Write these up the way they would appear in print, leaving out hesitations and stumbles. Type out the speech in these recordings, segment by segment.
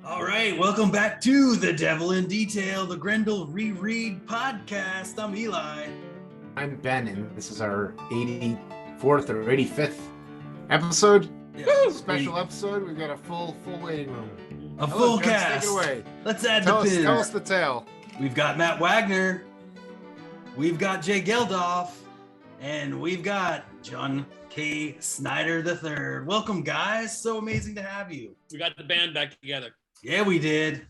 All right, welcome back to The Devil in Detail, the Grendel Reread podcast. I'm Eli. I'm Ben, and this is our 84th or 85th episode. Yeah, Special episode. We've got a full waiting room. A Hello, full Jens, cast. Take it away. Let's add Tell the pin. us the tale. We've got Matt Wagner. We've got Jay Geldof. And we've got John K Snyder III. Welcome, guys. So amazing to have you. We got the band back together. Yeah, we did.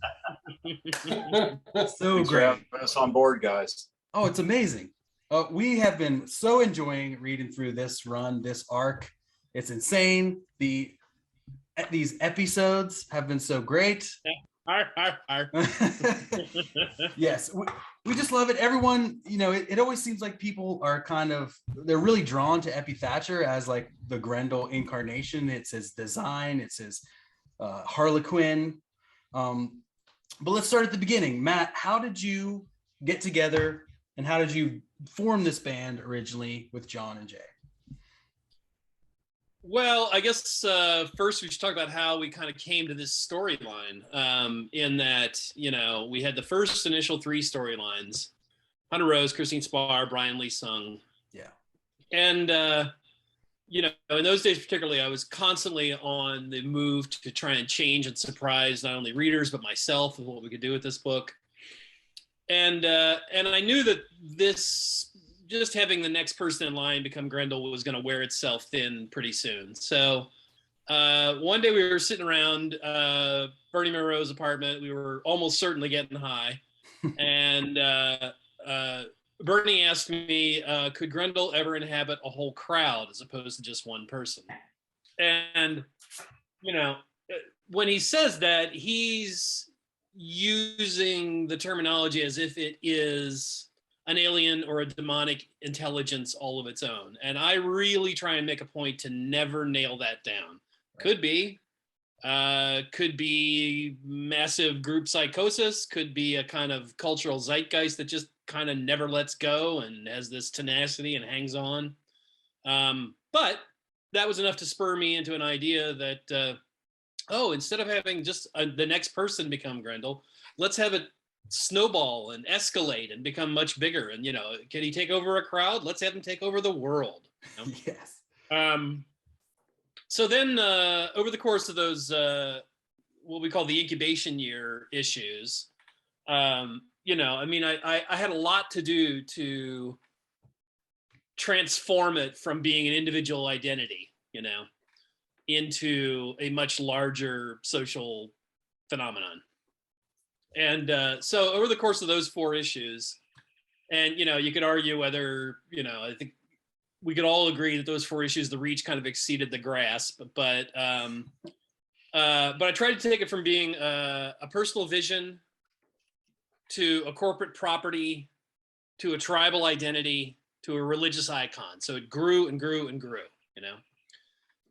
So Thanks great. for having us on board, guys. Oh, it's amazing. We have been so enjoying reading through this run, this arc. It's insane. These episodes have been so great. Yes, we just love it. Everyone, it always seems like people are they're really drawn to Eppy Thatcher as like the Grendel incarnation. It's his design, it's his Harlequin. But let's start at the beginning. Matt, how did you get together and how did you form this band originally with John and Jay? Well, I guess first we should talk about how we kind of came to this storyline, in that, we had the first initial three storylines: Hunter Rose, Christine Spar, Brian Lee Sung. Yeah. And, in those days particularly, I was constantly on the move to try and change and surprise not only readers, but myself with what we could do with this book. And I knew that this, just having the next person in line become Grendel, was going to wear itself thin pretty soon. So one day we were sitting around Bernie Monroe's apartment. We were almost certainly getting high. And Bernie asked me, could Grendel ever inhabit a whole crowd as opposed to just one person? And, when he says that, he's using the terminology as if it is an alien or a demonic intelligence all of its own. And I really try and make a point to never nail that down. Could be massive group psychosis, could be a kind of cultural zeitgeist that just kind of never lets go and has this tenacity and hangs on. But that was enough to spur me into an idea that, instead of having just the next person become Grendel, let's have it snowball and escalate and become much bigger. And, can he take over a crowd? Let's have him take over the world. Yes. So then over the course of those, what we call the incubation year issues, I had a lot to do to transform it from being an individual identity, into a much larger social phenomenon. And so over the course of those four issues, and, you could argue whether, I think we could all agree that those four issues, the reach kind of exceeded the grasp, but I tried to take it from being a personal vision to a corporate property, to a tribal identity, to a religious icon. So it grew and grew and grew,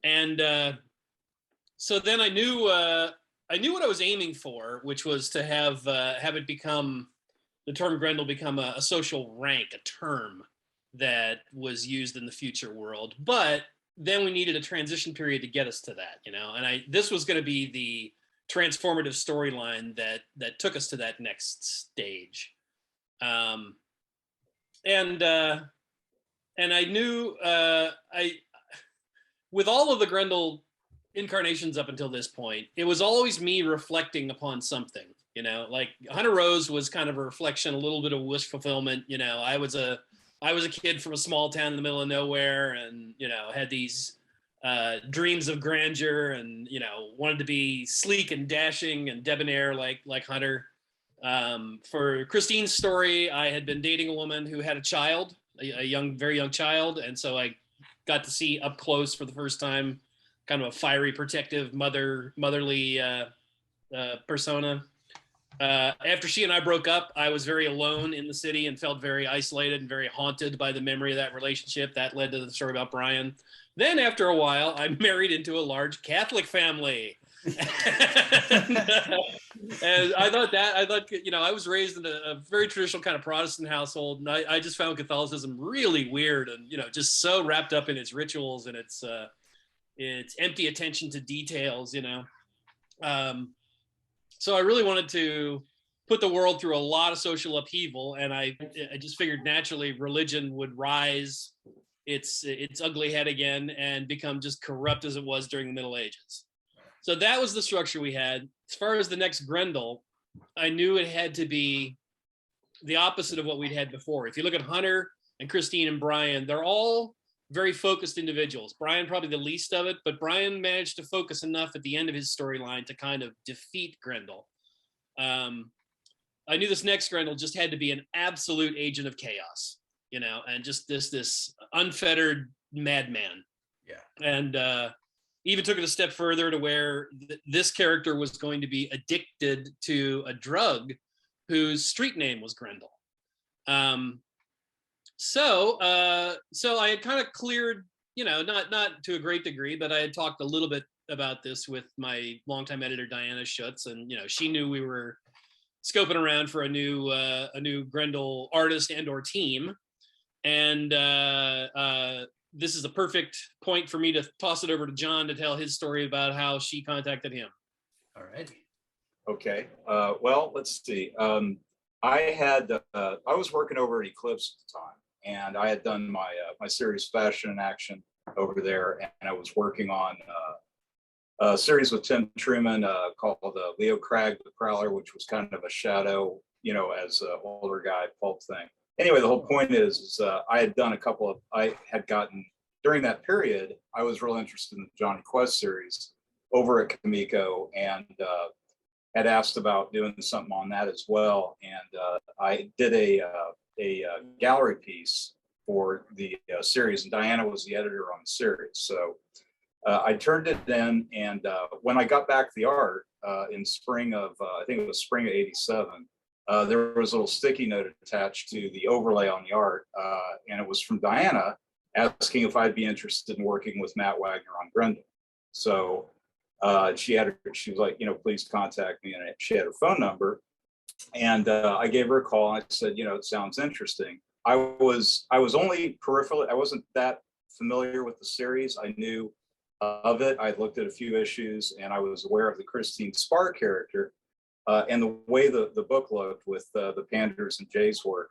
And so then I knew what I was aiming for, which was to have it become, the term Grendel become a social rank, a term that was used in the future world. But then we needed a transition period to get us to that, and this was going to be the transformative storyline that took us to that next stage. And I knew with all of the Grendel incarnations up until this point, it was always me reflecting upon something, like Hunter Rose was kind of a reflection, a little bit of wish fulfillment. I was a kid from a small town in the middle of nowhere, and had these dreams of grandeur, and wanted to be sleek and dashing and debonair like Hunter. For Christine's story, I had been dating a woman who had a child, a very young child, and so I got to see up close for the first time kind of a fiery, protective, motherly persona. After she and I broke up, I was very alone in the city and felt very isolated and very haunted by the memory of that relationship. That led to the story about Brian. Then after a while, I married into a large Catholic family. And I thought, I was raised in a very traditional kind of Protestant household, and I just found Catholicism really weird and, just so wrapped up in its rituals and its empty attention to details, So I really wanted to put the world through a lot of social upheaval, and I just figured naturally religion would rise its ugly head again and become just corrupt as it was during the Middle Ages. So that was the structure we had. As far as the next Grendel, I knew it had to be the opposite of what we'd had before. If you look at Hunter and Christine and Brian, they're all very focused individuals. Brian probably the least of it, but Brian managed to focus enough at the end of his storyline to kind of defeat Grendel. I knew this next Grendel just had to be an absolute agent of chaos, you know, and just this unfettered madman. Yeah. And even took it a step further to where this character was going to be addicted to a drug whose street name was Grendel. So I had kind of cleared, you know, not to a great degree, but I had talked a little bit about this with my longtime editor, Diana Schutz. And, you know, she knew we were scoping around for a new Grendel artist and or team. And this is the perfect point for me to toss it over to John to tell his story about how she contacted him. All right. Okay. Well, let's see. I was working over at Eclipse at the time, and I had done my series Fashion in Action over there, and I was working on a series with Tim Truman called Leo Cragg the Prowler, which was kind of a shadow, you know, as an older guy pulp thing. Anyway, the whole point is I had done during that period, I was real interested in the Johnny Quest series over at Kamiko, and had asked about doing something on that as well. And I did a gallery piece for the series, and Diana was the editor on the series. So I turned it in, and when I got back the art in spring of, I think it was spring of '87, there was a little sticky note attached to the overlay on the art, and it was from Diana asking if I'd be interested in working with Matt Wagner on Grendel. So she was like, you know, please contact me, and she had her phone number, and I gave her a call, and I said, you know, it sounds interesting. I was only peripherally, I wasn't that familiar with the series. I knew of it. I'd looked at a few issues, and I was aware of the Christine Spar character and the way the book looked with the Panders and Jay's work.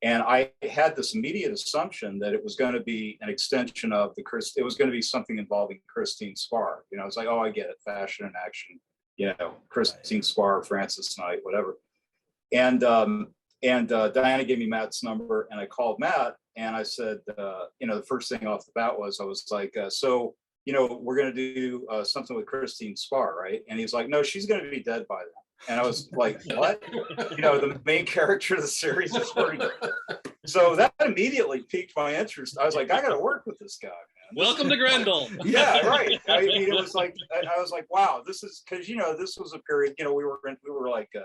And I had this immediate assumption that it was going to be an extension of it was going to be something involving Christine Spar. You know, it's like, oh, I get it, Fashion in Action, you know, Christine Spar, Francis Knight, whatever. And Diana gave me Matt's number, and I called Matt, and I said, you know, the first thing off the bat was, I was like, so, you know, we're going to do something with Christine Spar, right? And he's like, no, she's going to be dead by then. And I was like, what? You know, the main character of the series is pretty. So that immediately piqued my interest. I was like, I got to work with this guy, man. Welcome to Grendel. Yeah, right. I mean, it was like, I was like, wow, this is, because, you know, this was a period, you know, we were like, you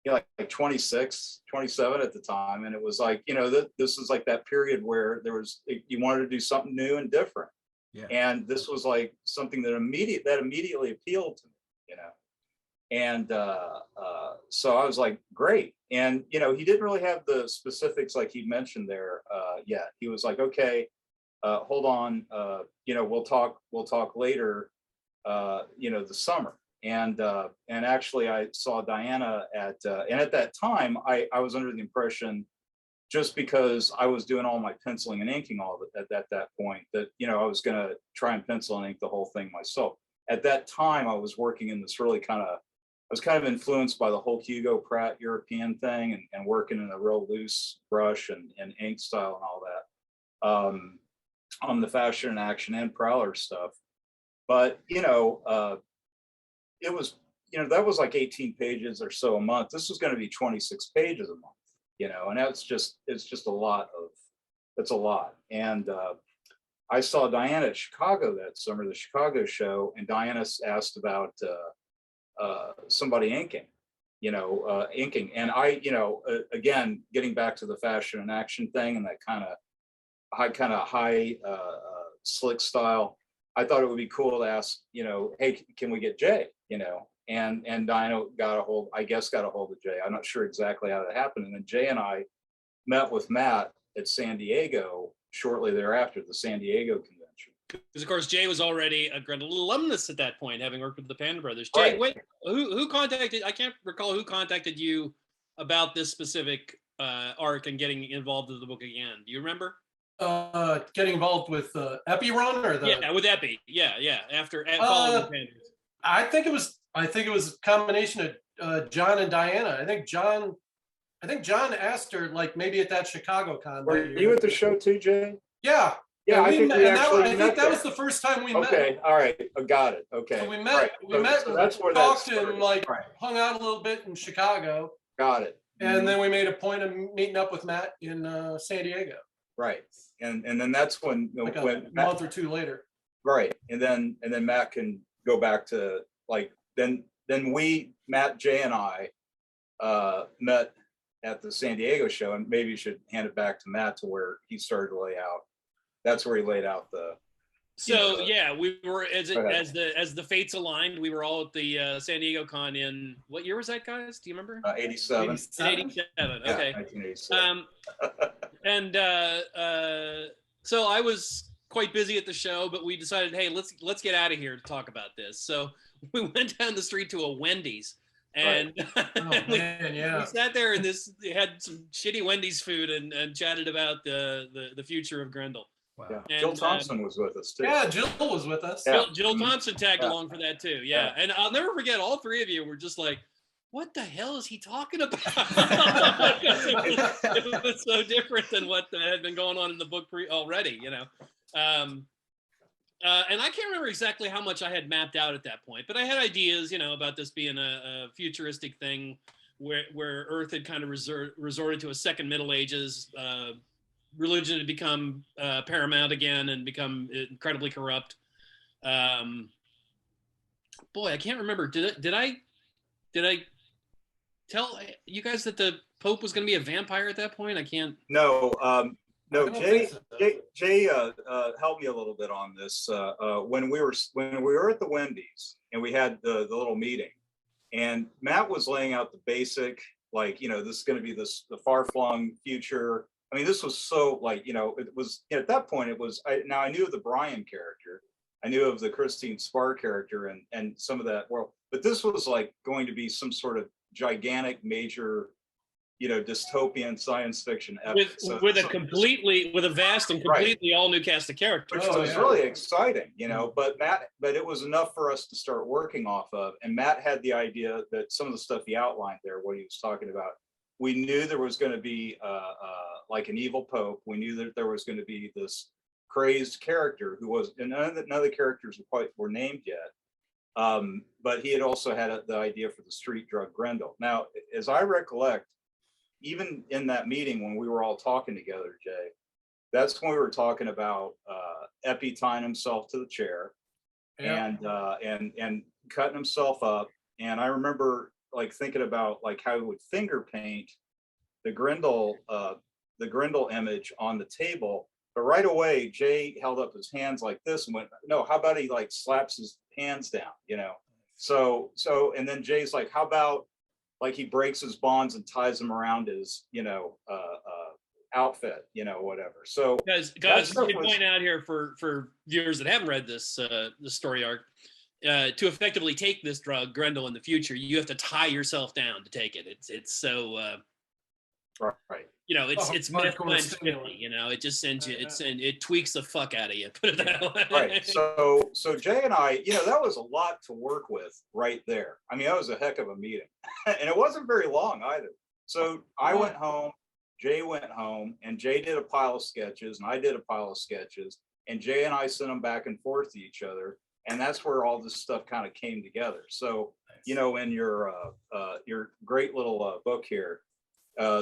know, like 26, 27 at the time. And it was like, you know, this is like that period where you wanted to do something new and different. Yeah. And this was like something that immediately appealed to me, you know. And so I was like, great. And, you know, he didn't really have the specifics like he mentioned there yet. He was like, okay, hold on, you know, we'll talk later, you know, the summer. And actually I saw Diana and at that time, I was under the impression, just because I was doing all my penciling and inking all of it at that point, that, you know, I was going to try and pencil and ink the whole thing myself. At that time, I was working in this really I was kind of influenced by the whole Hugo Pratt European thing, and working in a real loose brush and ink style and all that on the Fashion in Action and Prowler stuff. But, you know, it was, you know, that was like 18 pages or so a month. This was going to be 26 pages a month, you know, and it's just it's a lot. And I saw Diana at Chicago that summer, the Chicago show, and Diana asked about somebody inking, and I, again, getting back to the Fashion in Action thing and that kind of high slick style, I thought it would be cool to ask, hey, can we get Jay, and Diana got a hold of Jay. I'm not sure exactly how that happened. And then Jay and I met with Matt at San Diego shortly thereafter, the San Diego convention. Because of course Jay was already a Grendel alumnus at that point, having worked with the Panda Brothers. Jay, wait, who contacted? I can't recall who contacted you about this specific arc and getting involved in the book again. Do you remember? Getting involved with Eppy run or the with Eppy. Yeah. After following the Pandas. I think it was a combination of John and Diana. I think John asked her, like, maybe at that Chicago con. Were you at the show too, Jay? Yeah. Yeah, I think that was the first time we met. Okay, all right, got it. Okay. So we met, so that's where talked that and hung out a little bit in Chicago. Got it. And then we made a point of meeting up with Matt in San Diego. Right. And then that's when a month or two later. Right. And then Matt can go back to then Matt, Jay and I met at the San Diego show, and maybe you should hand it back to Matt to where he started to lay out. That's where he laid out the. So we were as the fates aligned. We were all at the San Diego con in what year was that, guys? Do you remember? 87. 87. Okay. 1987. So I was quite busy at the show, but we decided, hey, let's get out of here to talk about this. So we went down the street to a Wendy's. And we sat there and had some shitty Wendy's food and chatted about the future of Grendel. Wow. Yeah. And, Jill Thompson was with us too. Yeah, Jill was with us. Jill Thompson tagged along for that too. Yeah. And I'll never forget, all three of you were just like, what the hell is he talking about? it was so different than what had been going on in the book already, and I can't remember exactly how much I had mapped out at that point, but I had ideas, about this being a futuristic thing where Earth had kind of resorted to a second Middle Ages. Religion had become paramount again and become incredibly corrupt. Boy, I can't remember. Did I tell you guys that the Pope was going to be a vampire at that point? I can't. No. Jay helped me a little bit on this. When we were at the Wendys and we had the little meeting, and Matt was laying out the basic, this is going to be the far-flung future. I mean, this was so it was at that point. It was I knew of the Brian character, I knew of the Christine Spar character, and some of that world, but this was going to be some sort of gigantic, major, dystopian science fiction epic. With a vast and completely all new cast of characters, which was really exciting, But it was enough for us to start working off of. And Matt had the idea that some of the stuff he outlined there, what he was talking about. We knew there was going to be an evil pope. We knew that there was going to be this crazed character who was, and none of the characters were named yet. But he had also had the idea for the street drug Grendel. Now, as I recollect, even in that meeting when we were all talking together, Jay, that's when we were talking about Eppy tying himself to the chair and cutting himself up. And I remember thinking about how he would finger paint the Grendel image on the table. But right away, Jay held up his hands like this and went, no, how about he slaps his hands down, So, and then Jay's like, how about he breaks his bonds and ties them around his, outfit, whatever. So guys, we can point out here for viewers that haven't read this story arc, to effectively take this drug, Grendel, in the future, you have to tie yourself down to take it. It's so right. It's meth times 50, it just sends you, it tweaks the fuck out of you, put it that way. Right. So Jay and I, that was a lot to work with right there. I mean, that was a heck of a meeting. And it wasn't very long either. So I went home, Jay went home, and Jay did a pile of sketches, and I did a pile of sketches, and Jay and I sent them back and forth to each other. And that's where all this stuff kind of came together. So, in your great little book here,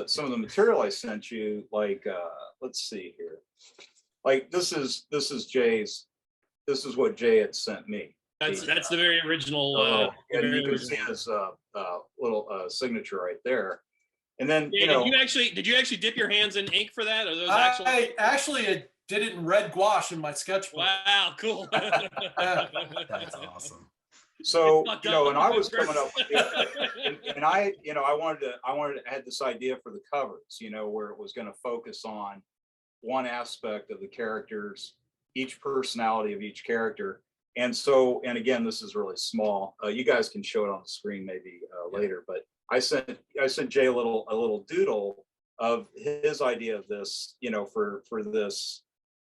some of the material I sent you, let's see here, this is Jay's, this is what Jay had sent me. That's the very original. And you can see his little signature right there. And then did you actually dip your hands in ink for that? Or those I actually did it in red gouache in my sketchbbook. Wow, cool. That's awesome. So, and I was coming up with and I had this idea for the covers, where it was going to focus on one aspect of the characters, each personality of each character. And so, and again, this is really small. You guys can show it on the screen maybe later, but I sent Jay a little doodle of his idea of this, you know, for this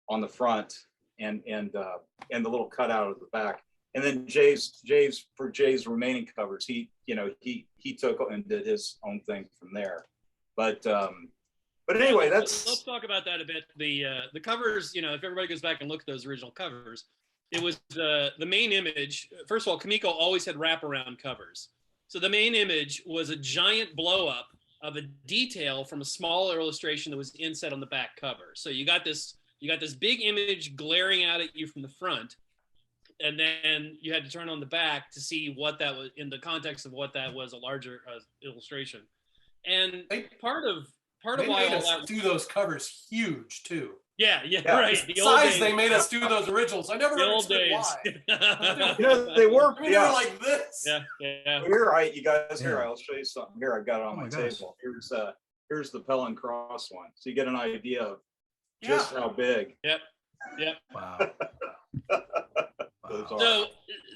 on the front and the little cutout at the back. And then Jay's remaining covers, he took and did his own thing from there. But anyway, let's talk about that a bit. The covers, you know, if everybody goes back and look at those original covers, it was the main image. First of all, Kamiko always had wraparound covers. So the main image was a giant blow up of a detail from a small illustration that was inset on the back cover. So you got this big image glaring out at you from the front, and then you had to turn on the back to see what that was in the context of what that was, a larger illustration. And part of why all that do those covers huge too. Yeah, right. The size they made us do those originals. I never understood why. You know, they were. I mean, they were like this. Yeah. Here, you guys. Here, I'll show you something. Here, I've got it on my table. Here's the Pell and Cross one, so you get an idea of just how big. Yep. Wow. So,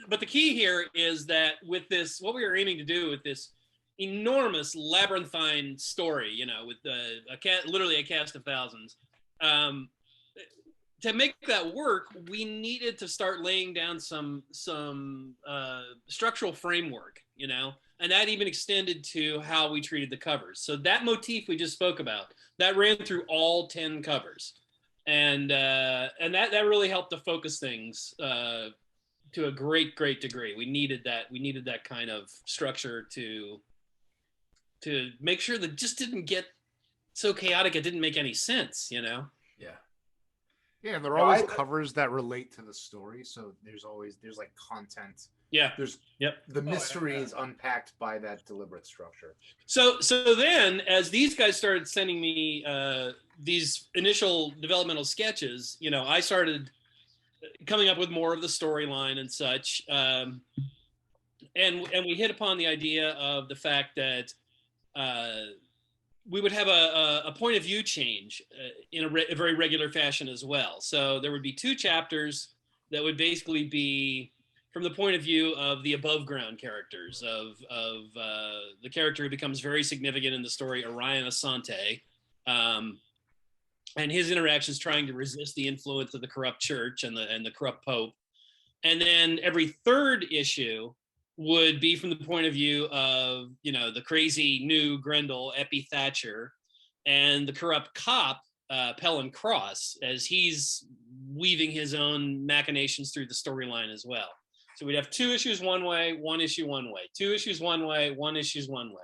but the key here is that with this, what we were aiming to do with this enormous labyrinthine story, you know, with literally a cast of thousands. To make that work, we needed to start laying down some structural framework, you know, and that even extended to how we treated the covers. So that motif we just spoke about, that ran through all 10 covers, and that really helped to focus things to a great degree. We needed that kind of structure to make sure that just didn't get so chaotic it didn't make any sense, you know. Yeah, and there are always covers that relate to the story, so there's like content. Yeah. The mystery is unpacked by that deliberate structure. So then, as these guys started sending me these initial developmental sketches, you know, I started coming up with more of the storyline and such, and we hit upon the idea of the fact that we would have a point of view change in a very regular fashion as well. So there would be 2 chapters that would basically be from the point of view of the above ground characters of the character who becomes very significant in the story, Orion Asante, and his interactions trying to resist the influence of the corrupt church and the corrupt pope. And then every 3rd issue would be from the point of view of, you know, the crazy new Grendel, Eppy Thatcher, and the corrupt cop, Pell and Cross, as he's weaving his own machinations through the storyline as well. So we'd have 2 issues one way, 1 issue one way, 2 issues one way, 1 issues one way.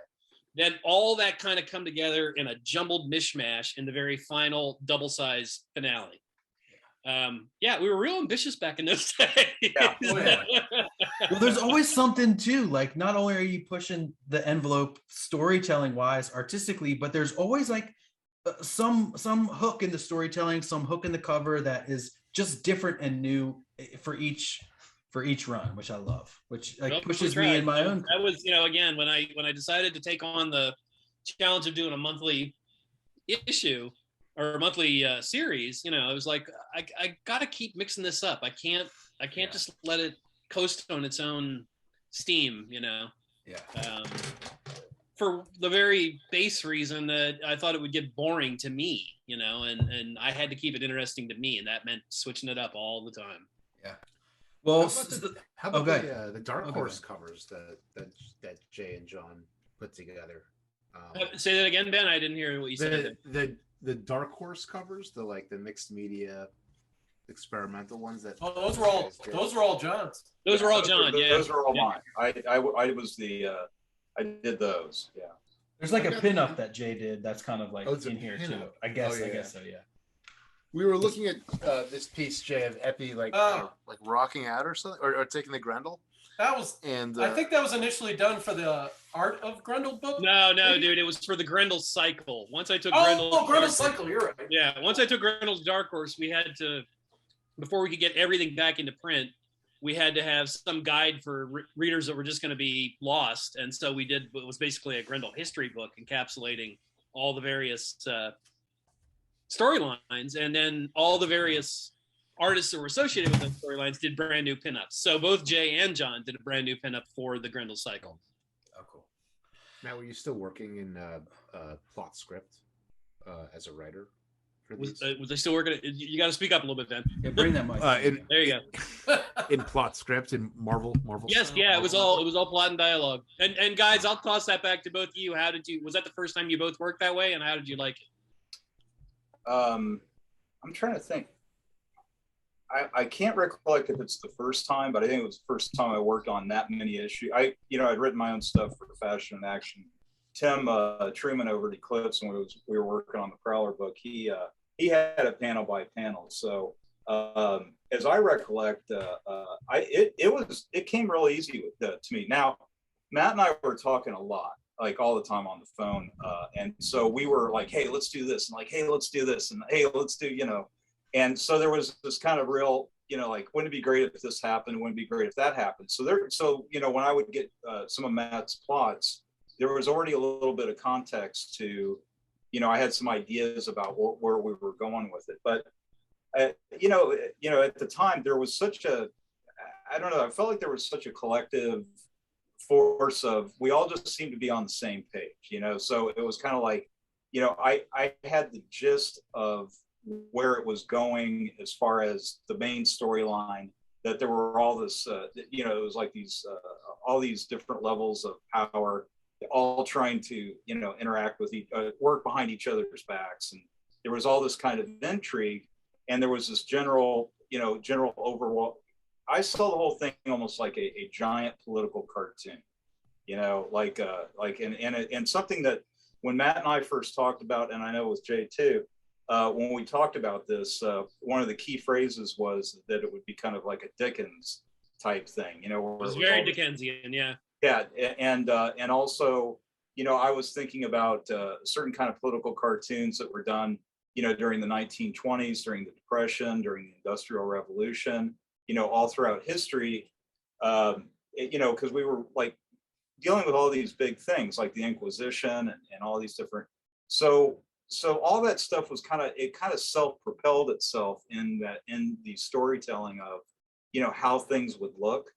Then all that kind of come together in a jumbled mishmash in the very final double-sized finale. We were real ambitious back in those days. Well, there's always something too, like not only are you pushing the envelope storytelling wise artistically, but there's always like some hook in the storytelling, some hook in the cover that is just different and new for each run, which I love, which like pushes me in my own. That was, you know, again, when I decided to take on the challenge of doing a monthly issue or a monthly series, you know, I was like, I got to keep mixing this up. I can't just let it coast on its own steam, you know. For the very base reason that I thought it would get boring to me, you know, and I had to keep it interesting to me, and that meant switching it up all the time. Yeah. Well, how about the Dark Horse covers that Jay and John put together? Say that again, Ben. I didn't hear what you said. The Dark Horse covers, the mixed media experimental ones that. Oh, those were all John's. Those were all John. Yeah, those are all mine. I did those. Yeah. There's like a pinup that Jay did. That's kind of like in here too. I guess so. Yeah. We were looking at this piece, Jay, of Eppy like rocking out or something, or taking the Grendel. That was, and I think that was initially done for the Art of Grendel book. No, dude, it was for the Grendel cycle. Once I took Grendel cycle, you're right. Yeah, once I took Grendel's Dark Horse, we had to, before we could get everything back into print, we had to have some guide for readers that were just going to be lost, and so we did what was basically a Grendel history book encapsulating all the various storylines, and then all the various artists that were associated with those storylines did brand new pinups. So both Jay and John did a brand new pinup for the Grendel cycle. Oh, cool. Matt, were you still working in plot script as a writer? Was they still working? You got to speak up a little bit, Ben. Yeah, bring that mic. There you go. In plot script in Marvel. Yes, style? yeah, it was all plot and dialogue. And guys, I'll toss that back to both of you. Was that the first time you both worked that way, and how did you like it? I'm trying to think. I can't recollect if it's the first time, but I think it was the first time I worked on that many issues. I'd written my own stuff for Fashion and Action. Tim Truman over at Eclipse, when we were working on the Prowler book, he had a panel by panel. So as I recollect, it came real easy to me. Now, Matt and I were talking a lot, like all the time on the phone, and so we were like, "Hey, let's do this," and like, "Hey, let's do this," and "Hey, let's do," And so there was this kind of real, like, wouldn't it be great if this happened? Wouldn't it be great if that happened? So when I would get some of Matt's plots, there was already a little bit of context to, I had some ideas about where we were going with it. But, at the time there was such I don't know, I felt like there was such a collective force of, we all just seemed to be on the same page, So it was kind of like, I had the gist of where it was going as far as the main storyline, that there were all this, it was like these, all these different levels of power, all trying to, interact with work behind each other's backs. And there was all this kind of intrigue, and there was this general overall, I saw the whole thing almost like a giant political cartoon, and something that when Matt and I first talked about, and I know with Jay too, when we talked about this, one of the key phrases was that it would be kind of like a Dickens type thing, It was very Dickensian, yeah. Yeah, and also, I was thinking about certain kind of political cartoons that were done, during the 1920s, during the Depression, during the Industrial Revolution, all throughout history, because we were like dealing with all these big things like the Inquisition and all these different, so all that stuff was kind of self-propelled itself in the storytelling of, how things would look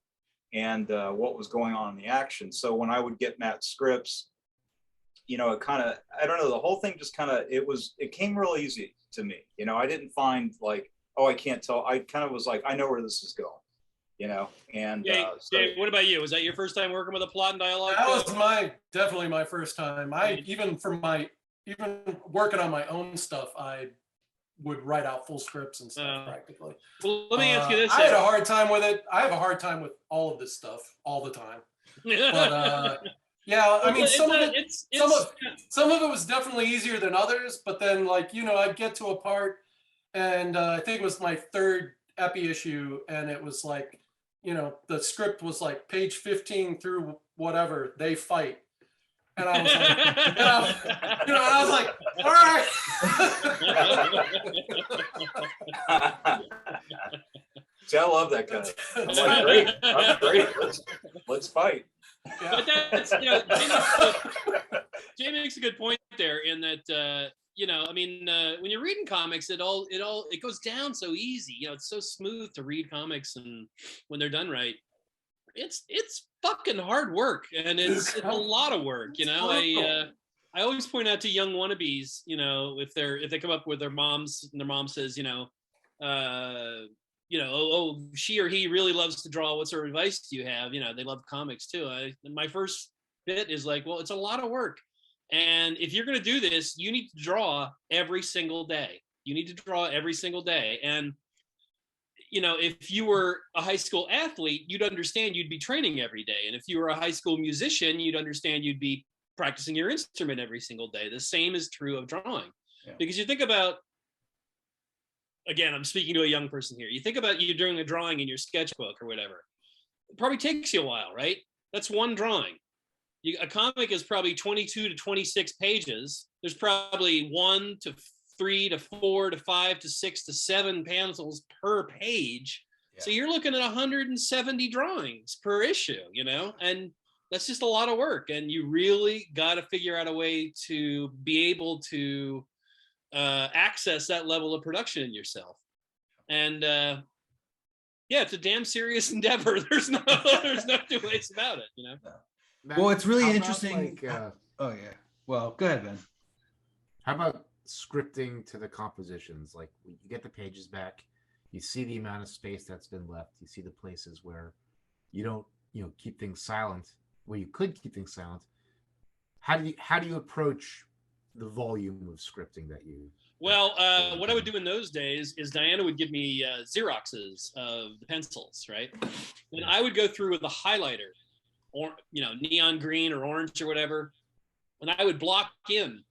and what was going on in the action. So when I would get Matt's scripts, it kind of, I don't know, the whole thing just kind of, it came real easy to me. I didn't find like, oh, I can't tell. I kind of was like, I know where this is going, and Dave, what about you? Was that your first time working with a plot and dialogue? That was definitely my first time. Even working on my own stuff, I would write out full scripts and stuff practically. Well, let me ask you this. I had a hard time with it. I have a hard time with all of this stuff all the time. But yeah, I mean, some of it was definitely easier than others. But then, I'd get to a part, and I think it was my third Eppy issue, and it was like, the script was like page 15 through whatever, they fight. And I was like, all right. See, I love that guy. I'm like, great. Let's fight. Yeah. But that's, Jay makes a good point there in that, when you're reading comics, it goes down so easy. It's so smooth to read comics, and when they're done right, it's fucking hard work, and it's a lot of work. I always point out to young wannabes, if they come up with their moms and their mom says, she or he really loves to draw. What sort of advice do you have? They love comics too. My first bit is like, well, it's a lot of work. And if you're going to do this, you need to draw every single day. And, if you were a high school athlete, you'd understand you'd be training every day. And if you were a high school musician, you'd understand you'd be practicing your instrument every single day. The same is true of drawing. Yeah. Because you think about, again, I'm speaking to a young person here. You think about you doing a drawing in your sketchbook or whatever. It probably takes you a while, right? That's one drawing. A comic is probably 22 to 26 pages. There's probably 1 to 3 to 4 to 5 to 6 to 7 panels per page. Yeah. So you're looking at 170 drawings per issue, and that's just a lot of work. And you really got to figure out a way to be able to access that level of production in yourself. And yeah, it's a damn serious endeavor. There's no two ways about it, you know. Matt, Well, it's really how about, interesting. Oh yeah. Well, go ahead, Ben. How about scripting to the compositions? Like you get the pages back, you see the amount of space that's been left, you see the places where you don't, keep things silent, where you could keep things silent. How do you approach the volume of scripting that you? Well, what I would do in those days is Diana would give me Xeroxes of the pencils, right? And I would go through with a highlighter, or neon green or orange or whatever, and I would block in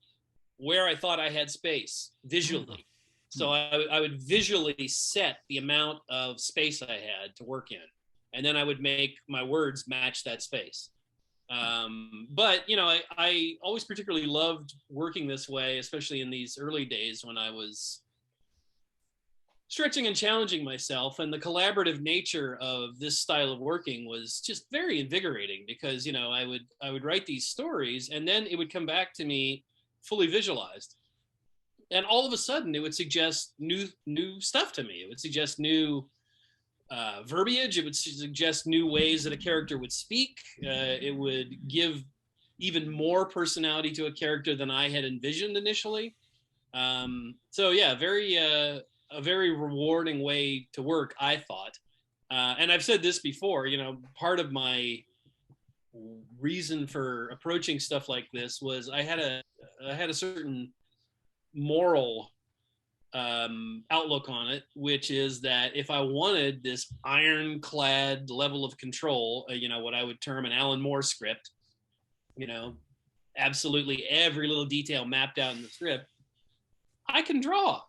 where I thought I had space visually. So I would visually set the amount of space I had to work in, and then I would make my words match that space. But I always particularly loved working this way, especially in these early days when I was stretching and challenging myself. And the collaborative nature of this style of working was just very invigorating, because I would write these stories, and then it would come back to me fully visualized, and all of a sudden it would suggest new stuff to me. It would suggest new verbiage. It would suggest new ways that a character would speak. It would give even more personality to a character than I had envisioned initially. So yeah, a very rewarding way to work, I thought. And I've said this before, part of my reason for approaching stuff like this was I had a certain moral outlook on it, which is that if I wanted this ironclad level of control, what I would term an Alan Moore script, absolutely every little detail mapped out in the script, I can draw.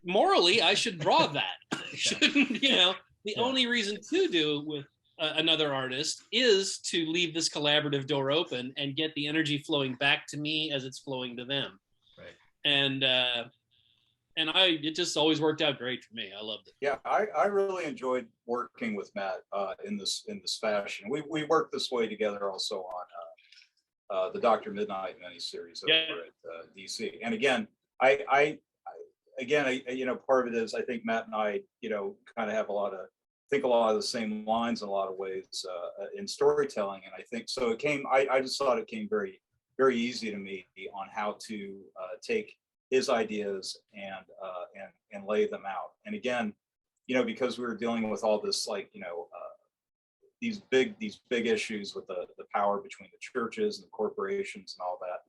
Morally, I should draw that. Shouldn't, the only reason to do it with another artist is to leave this collaborative door open and get the energy flowing back to me as it's flowing to them. Right. And it just always worked out great for me. I loved it. Yeah, I really enjoyed working with Matt in this fashion. We worked this way together also on the Dr. Midnight miniseries over at DC. And again, I part of it is I think Matt and I, kind of have a lot of the same lines in a lot of ways in storytelling. And I think so. I just thought it came very, very easy to me on how to take his ideas and lay them out. And again, because we were dealing with all this, these big issues with the power between the churches and the corporations and all that,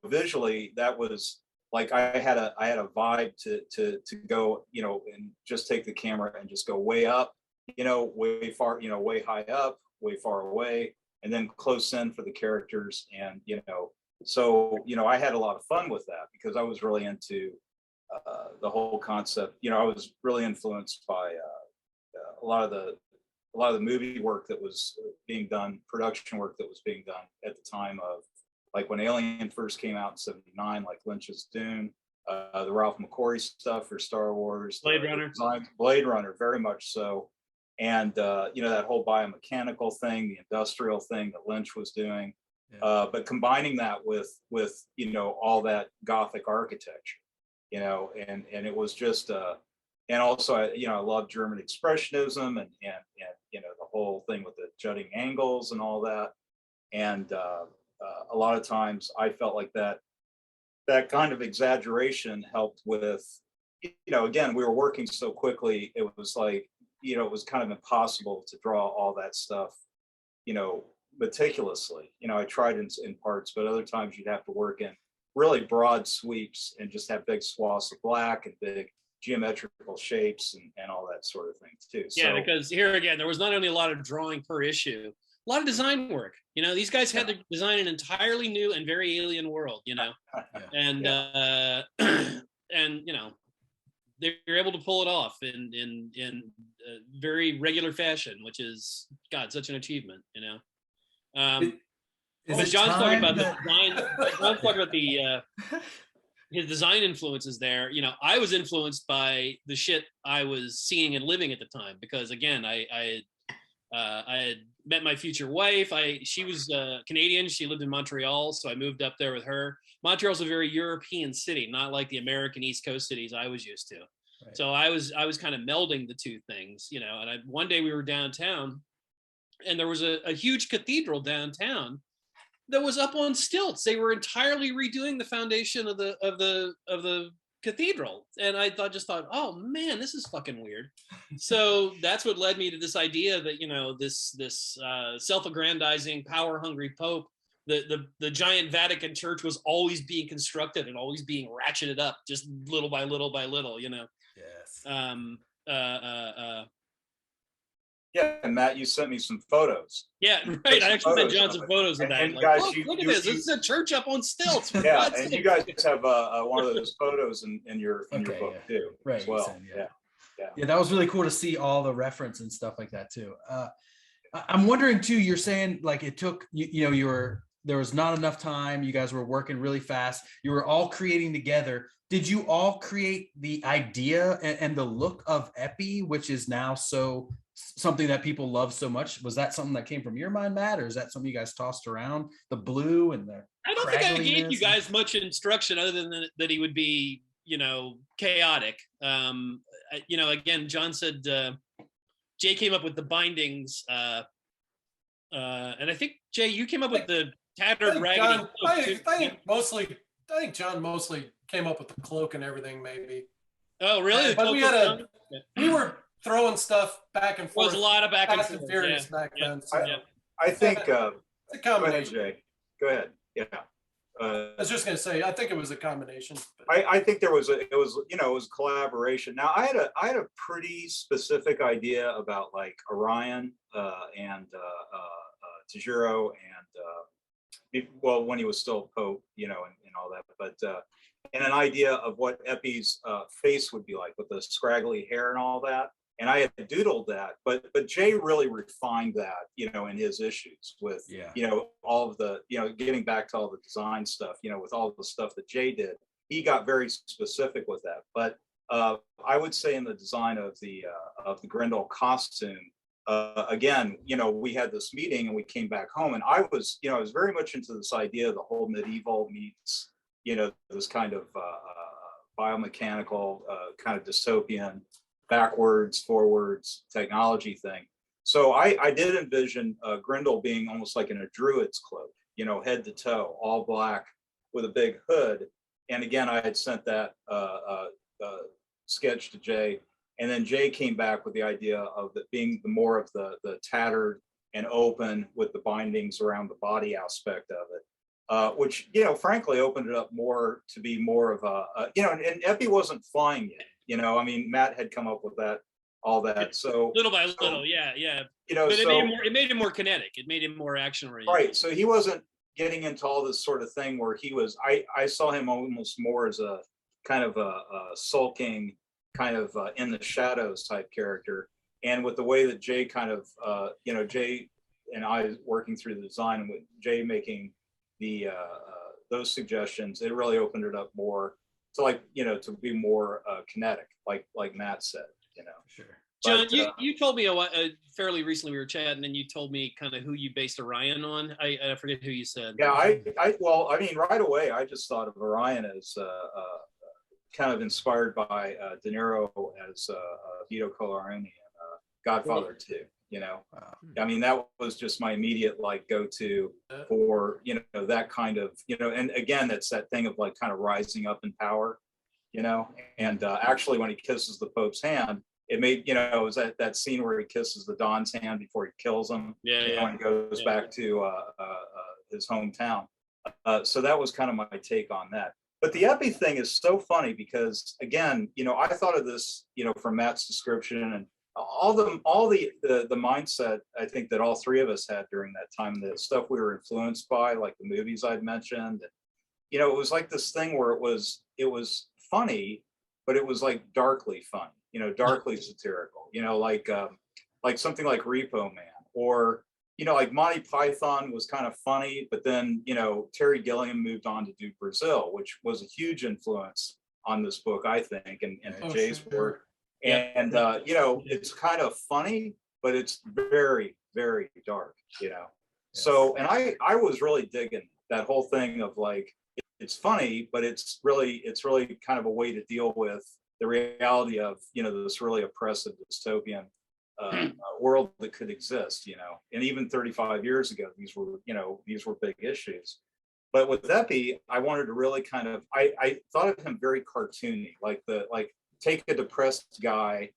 visually that was like, I had a vibe to go, and just take the camera and just go way up, way far, way high up, way far away, and then close in for the characters. And, so, I had a lot of fun with that because I was really into the whole concept. I was really influenced by a lot of the movie work that was being done, production work that was being done at the time of, like when Alien first came out in '79, like Lynch's Dune, the Ralph McQuarrie stuff for Star Wars, Blade Runner, very much so. And, that whole biomechanical thing, the industrial thing that Lynch was doing, but combining that with all that Gothic architecture, and it was just, and also, I love German expressionism and the whole thing with the jutting angles and all that. And a lot of times I felt like that kind of exaggeration helped with, again, we were working so quickly. It was like, it was kind of impossible to draw all that stuff, meticulously. I tried in parts, but other times you'd have to work in really broad sweeps and just have big swaths of black and big geometrical shapes and all that sort of thing too. Yeah, so, because here again, there was not only a lot of drawing per issue, a lot of design work. These guys had to design an entirely new and very alien world, and and they were able to pull it off in very regular fashion, which is, God, such an achievement, But John's talking about the design. John's talking about his design influences there. I was influenced by the shit I was seeing and living at the time, because again, I had met my future wife. She was Canadian. She lived in Montreal, so I moved up there with her. Montreal's a very European city, not like the American East Coast cities I was used to. Right. So I was kind of melding the two things, you know. And one day we were downtown, and there was a huge cathedral downtown that was up on stilts. They were entirely redoing the foundation of the cathedral, and I just thought, oh man, this is fucking weird. So that's what led me to this idea that, you know, this self-aggrandizing, power-hungry Pope, the giant Vatican Church was always being constructed and always being ratcheted up, just little by little by little, you know. Yes. Yeah, and Matt, you sent me some photos. Yeah, right. I actually sent John some photos of that. And like, guys, look at this. This is a church up on stilts. Yeah, and you guys have one of those photos in your book too, right? As well. Said, yeah, that was really cool to see all the reference and stuff like that too. I'm wondering too. You're saying like it took you know there was not enough time. You guys were working really fast. You were all creating together. Did you all create the idea and the look of Eppy, which is now something that people love so much? Was that something that came from your mind, Matt, or is that something you guys tossed around? The blue and the I don't think I gave you guys much instruction other than that he would be, you know, chaotic. You know, again, John said Jay came up with the bindings, and I think Jay, you came up with the tattered raggedy. I think John mostly came up with the cloak and everything, maybe. Oh, really? But we were throwing stuff back and forth. There was a lot of back and forth back then. So. I think it's a combination. Go ahead, Jay. Go ahead. Yeah. I was just going to say, I think it was a combination. I think it was a collaboration. Now I had a pretty specific idea about like Orion and Tajiro and when he was still Pope, you know, and all that, but and an idea of what Eppy's face would be like with the scraggly hair and all that. And I had doodled that, but Jay really refined that, you know, in his issues with, you know, all of the, you know, getting back to all the design stuff, you know, with all the stuff that Jay did, he got very specific with that. But I would say in the design of the Grendel costume, again, you know, we had this meeting and we came back home, and I was very much into this idea of the whole medieval meets, you know, this kind of biomechanical, kind of dystopian, backwards, forwards technology thing. So I did envision Grendel being almost like in a druid's cloak, you know, head to toe, all black with a big hood. And again, I had sent that sketch to Jay, and then Jay came back with the idea of it being more of the tattered and open with the bindings around the body aspect of it, which, you know, frankly opened it up more to be more of a you know, and Eppy wasn't flying yet. You know, I mean, Matt had come up with all that. So little by little, yeah. You know, but it made him more kinetic. It made him more action oriented. Right. So he wasn't getting into all this sort of thing where he was. I saw him almost more as a kind of a sulking, kind of in the shadows type character. And with the way that Jay kind of, you know, Jay and I working through the design, and with Jay making the those suggestions, it really opened it up more. So, like, you know, to be more kinetic, like Matt said, you know. Sure. John, you told me fairly recently, we were chatting, and you told me kind of who you based Orion on. I forget who you said. Yeah, well, I mean, right away, I just thought of Orion as kind of inspired by De Niro as Vito Corleone and Godfather 2. You know, I mean, that was just my immediate like go-to for, you know, that kind of, you know, and again, it's that thing of like kind of rising up in power, you know, and actually when he kisses the Pope's hand, it made, you know, it was that scene where he kisses the Don's hand before he kills him. When he goes back to his hometown. So that was kind of my take on that. But the Eppy thing is so funny because, again, you know, I thought of this, you know, from Matt's description and all the mindset I think that all three of us had during that time, the stuff we were influenced by, like the movies I'd mentioned, and, you know, it was like this thing where it was funny, but it was like darkly funny, you know, darkly satirical, you know, like something like Repo Man, or, you know, like Monty Python was kind of funny, but then, you know, Terry Gilliam moved on to do Brazil, which was a huge influence on this book, I think, and Jay's work. And you know, it's kind of funny, but it's very, very dark, you know. So, and I was really digging that whole thing of like, it's funny, but it's really kind of a way to deal with the reality of, you know, this really oppressive dystopian world that could exist, you know. And even 35 years ago, these were big issues. But with Eppy, I wanted to really kind of, I thought of him very cartoony, like take a depressed guy,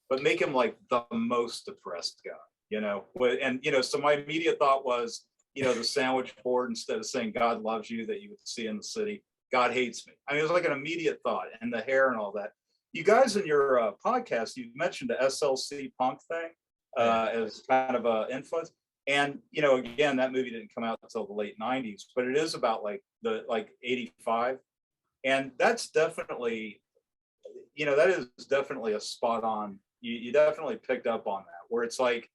but make him like the most depressed guy, you know. And, you know, so my immediate thought was, you know, the sandwich board, instead of saying God loves you that you would see in the city, God hates me. I mean, it was like an immediate thought, and the hair and all that. You guys in your podcast, you mentioned the SLC punk thing as kind of an influence. And, you know, again, that movie didn't come out until the late 90s, but it is about like 85. And that's definitely, you know, that is definitely a spot on. You definitely picked up on that, where it's like,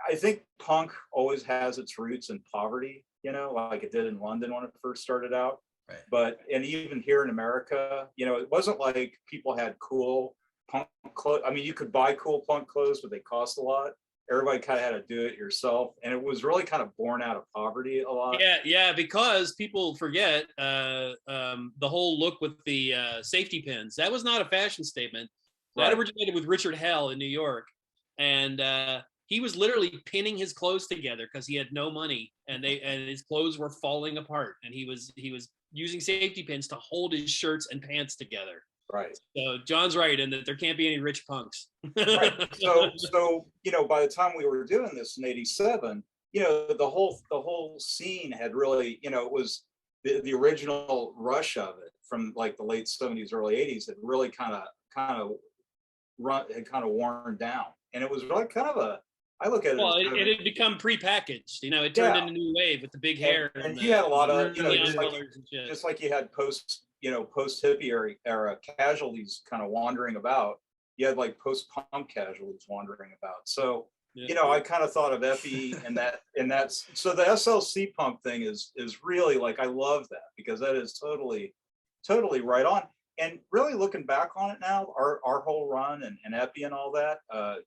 I think punk always has its roots in poverty, you know, like it did in London when it first started out. Right. But, and even here in America, you know, it wasn't like people had cool punk clothes. I mean, you could buy cool punk clothes, but they cost a lot. Everybody kind of had to do it yourself. And it was really kind of born out of poverty a lot. Yeah, because people forget the whole look with the safety pins. That was not a fashion statement. That originated with Richard Hell in New York. And he was literally pinning his clothes together because he had no money, and his clothes were falling apart. And he was using safety pins to hold his shirts and pants together. Right. So John's right in that there can't be any rich punks. Right. So, you know, by the time we were doing this in 87, you know, the whole scene had really, you know, it was the original rush of it from like the late 70s, early 80s had really kind of worn down. And it was really kind of a, I look at it. Well, it had become prepackaged. You know, it turned into New Wave with the big hair. And he had a lot of, you know, just like you had post hippie era casualties kind of wandering about. You had like post punk casualties wandering about. So, you know, I kind of thought of Eppy and that's so the SLC punk thing is really like, I love that, because that is totally right on. And really looking back on it now, our whole run and Eppy and all that,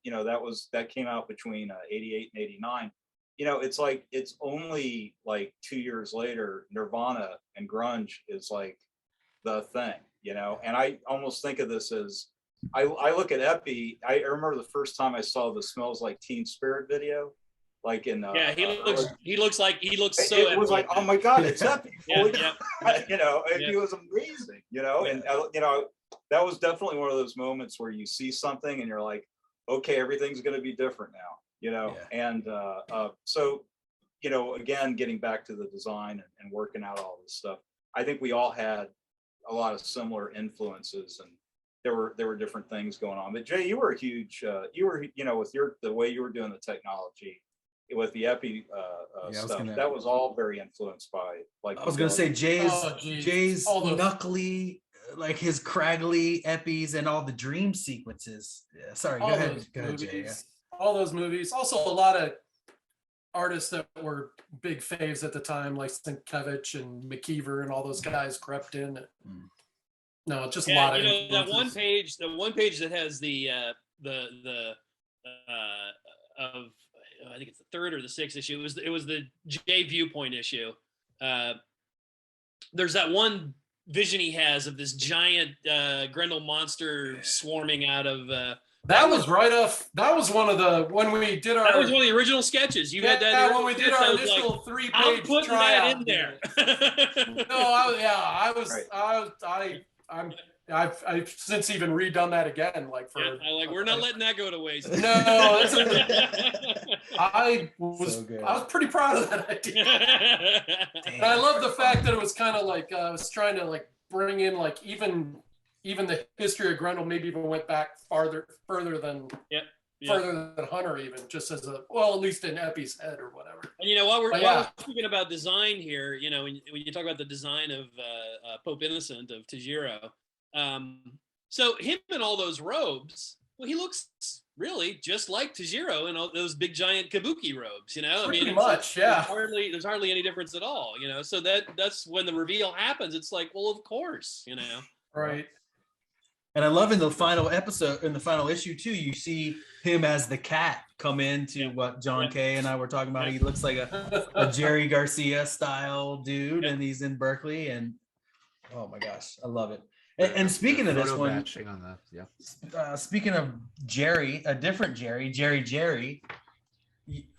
you know, that came out between 88 and 89. You know, it's like, it's only like 2 years later, Nirvana and grunge is like the thing, you know. And I almost think of this as, I look at Eppy, I remember the first time I saw the Smells Like Teen Spirit video, like in he looks so it was like, oh my God, it's Eppy. Yeah. You know, it was amazing, you know. And you know, that was definitely one of those moments where you see something and you're like, okay, everything's going to be different now, you know. And so, you know, again, getting back to the design and working out all this stuff, I think we all had a lot of similar influences, and there were different things going on. But Jay, you were a huge you know, with the way you were doing the technology with the Eppy stuff, that was all very influenced by, like, I was gonna say Jay's knuckly, like his craggly Eppies and all the dream sequences. Yeah, sorry, go ahead, Jay. Yeah. All those movies. Also, a lot of artists that were big faves at the time, like Sienkiewicz and McKeever and all those guys crept in. No, just a lot of, you know, that one page that has the I think it's the third or the sixth issue. It was the Jay Viewpoint issue. There's that one vision he has of this giant Grendel monster swarming out of. That was right off. That was one of the when we did our. That was one of the original sketches. You had that when we did our initial like, 3-page I'm putting that in there. I've since even redone that again, like for. Yeah, we're not letting that go to waste. No, that's I was pretty proud of that idea. And I love the fact that it was kind of like I was trying to like bring in like even the history of Grendel, maybe even went back further than Hunter, even just as a at least in Eppy's head or whatever. And you know, while we're speaking about design here, you know, when you talk about the design of Pope Innocent of Tajiro. So him in all those robes, well, he looks really just like Tajiro in all those big giant kabuki robes, you know. Pretty much, yeah. There's hardly any difference at all, you know. So that's when the reveal happens. It's like, well, of course, you know. Right. And I love in the final episode, in the final issue too, you see him as the cat come into what John K and I were talking about. He looks like a Jerry Garcia style dude, and he's in Berkeley, and oh my gosh, I love it. And speaking of this photo one, batching on the speaking of Jerry, a different Jerry,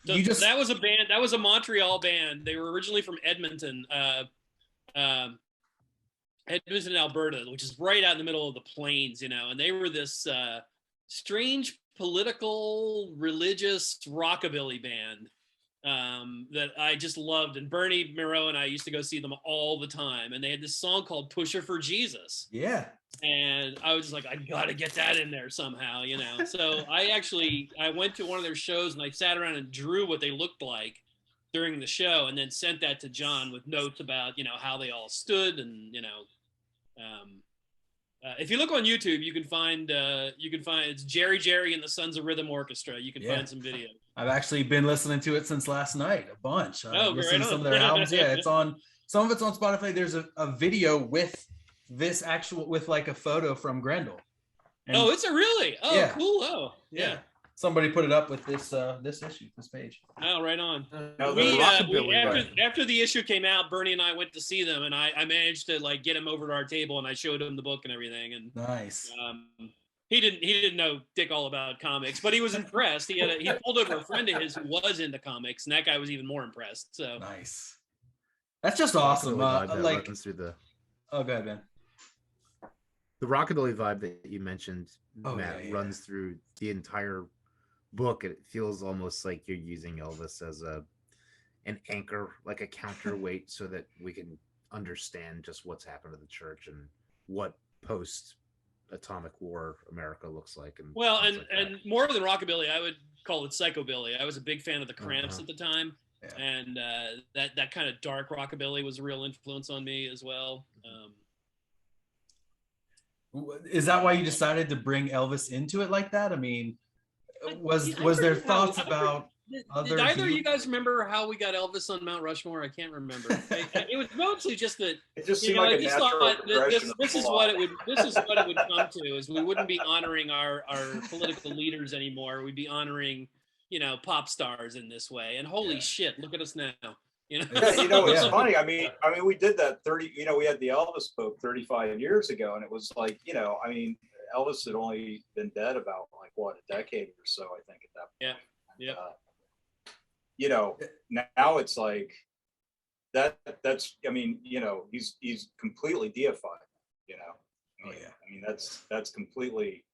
you just that was a band. That was a Montreal band. They were originally from Edmonton, Edmonton, Alberta, which is right out in the middle of the plains, you know. And they were this strange political, religious rockabilly band that I just loved. And Bernie Moreau and I used to go see them all the time. And they had this song called "Pusher for Jesus." Yeah. And I was just like, I gotta get that in there somehow, you know. So I went to one of their shows and I sat around and drew what they looked like during the show, and then sent that to John with notes about, you know, how they all stood, and you know, if you look on YouTube, you can find it's Jerry and the Sons of Rhythm Orchestra. You can find some video. I've actually been listening to it since last night, a bunch. Listening to some of their right albums. Yeah, it's on. Some of it's on Spotify. There's a video with this with like a photo from Grendel. And, it's a really? Oh, yeah. Cool. Oh, yeah. Somebody put it up with this issue, this page. Oh, right on. After the issue came out, Bernie and I went to see them, and I managed to like get him over to our table, and I showed him the book and everything. And nice. He didn't know dick all about comics, but he was impressed. He pulled over a friend of his who was into comics, and that guy was even more impressed. So nice. That's just awesome. Like through the. Oh, go ahead, Ben. The rockabilly vibe that you mentioned, Matt, runs through the entire book. It feels almost like you're using Elvis as an anchor, like a counterweight, so that we can understand just what's happened to the church and what post-atomic war America looks like. And more than rockabilly, I would call it psychobilly. I was a big fan of the Cramps at the time, and that kind of dark rockabilly was a real influence on me as well. Is that why you decided to bring Elvis into it like that? I mean, was there thoughts about other? Did either of you guys remember how we got Elvis on Mount Rushmore? I can't remember. It was mostly just that. It just seemed like a natural progression. This is what it would come to: is we wouldn't be honoring our political leaders anymore. We'd be honoring, you know, pop stars in this way. And holy shit, look at us now. You know? Yeah, you know, it's funny. I mean, we did that we had the Elvis book 35 years ago, and it was like, you know, I mean, Elvis had only been dead about like what, a decade or so, I think, at that point. Yeah. You know, now it's like that's I mean, you know, he's completely deified, you know. I mean, that's completely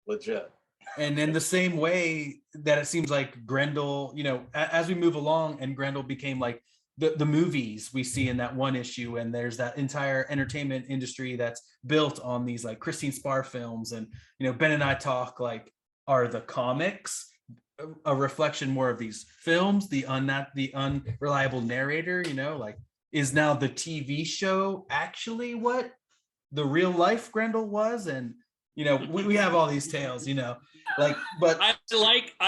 legit. And in the same way that it seems like Grendel, you know, as we move along, and Grendel became like the movies we see in that one issue, and there's that entire entertainment industry that's built on these like Christine Spar films, and you know, Ben and I talk like, are the comics a reflection more of these films, the unreliable narrator, you know, like, is now the TV show actually what the real life Grendel was? And you know, we have all these tales, you know, like, but I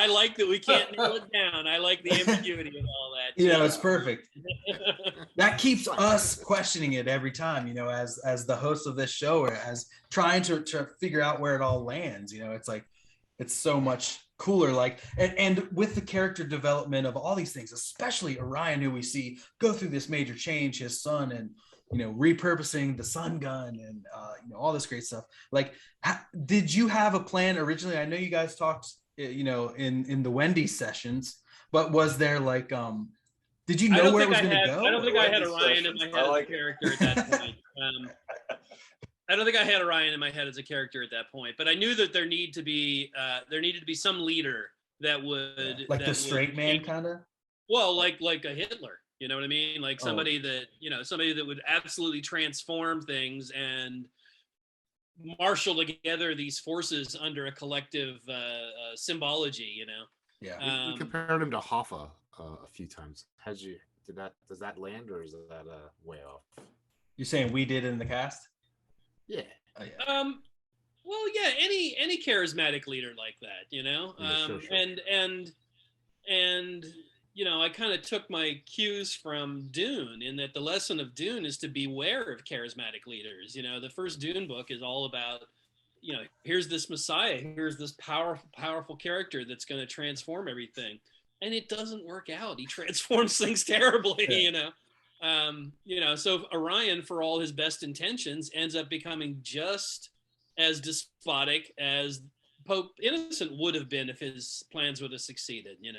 like that we can't nail it down. I like the ambiguity of all that. You know, it's perfect. That keeps us questioning it every time, you know, as the host of this show, or as trying to figure out where it all lands. You know, it's like, it's so much cooler, like, and with the character development of all these things, especially Orion, who we see go through this major change, his son, and you know, repurposing the sun gun, and you know, all this great stuff. Like, did you have a plan originally? I know you guys talked, you know, in the Wendys sessions, but was there like, did you know where it was going to go? I don't think I had Orion in my head as a character at that point. I don't think I had Orion in my head as a character at that point, but I knew that there needed to be some leader that would like the straight man kind of. Well, like a Hitler. You know what I mean? Like somebody that, you know, somebody that would absolutely transform things and marshal together these forces under a collective symbology, you know? Yeah. We compared him to Hoffa a few times. Does that land, or is that way off? You're saying we did in the cast? Yeah. Oh, yeah. Well, yeah, any charismatic leader like that, you know? Sure. And you know, I kind of took my cues from Dune, in that the lesson of Dune is to beware of charismatic leaders. You know, the first Dune book is all about, you know, here's this Messiah, here's this powerful character that's going to transform everything. And it doesn't work out. He transforms things terribly, you know. So Orion, for all his best intentions, ends up becoming just as despotic as Pope Innocent would have been if his plans would have succeeded. You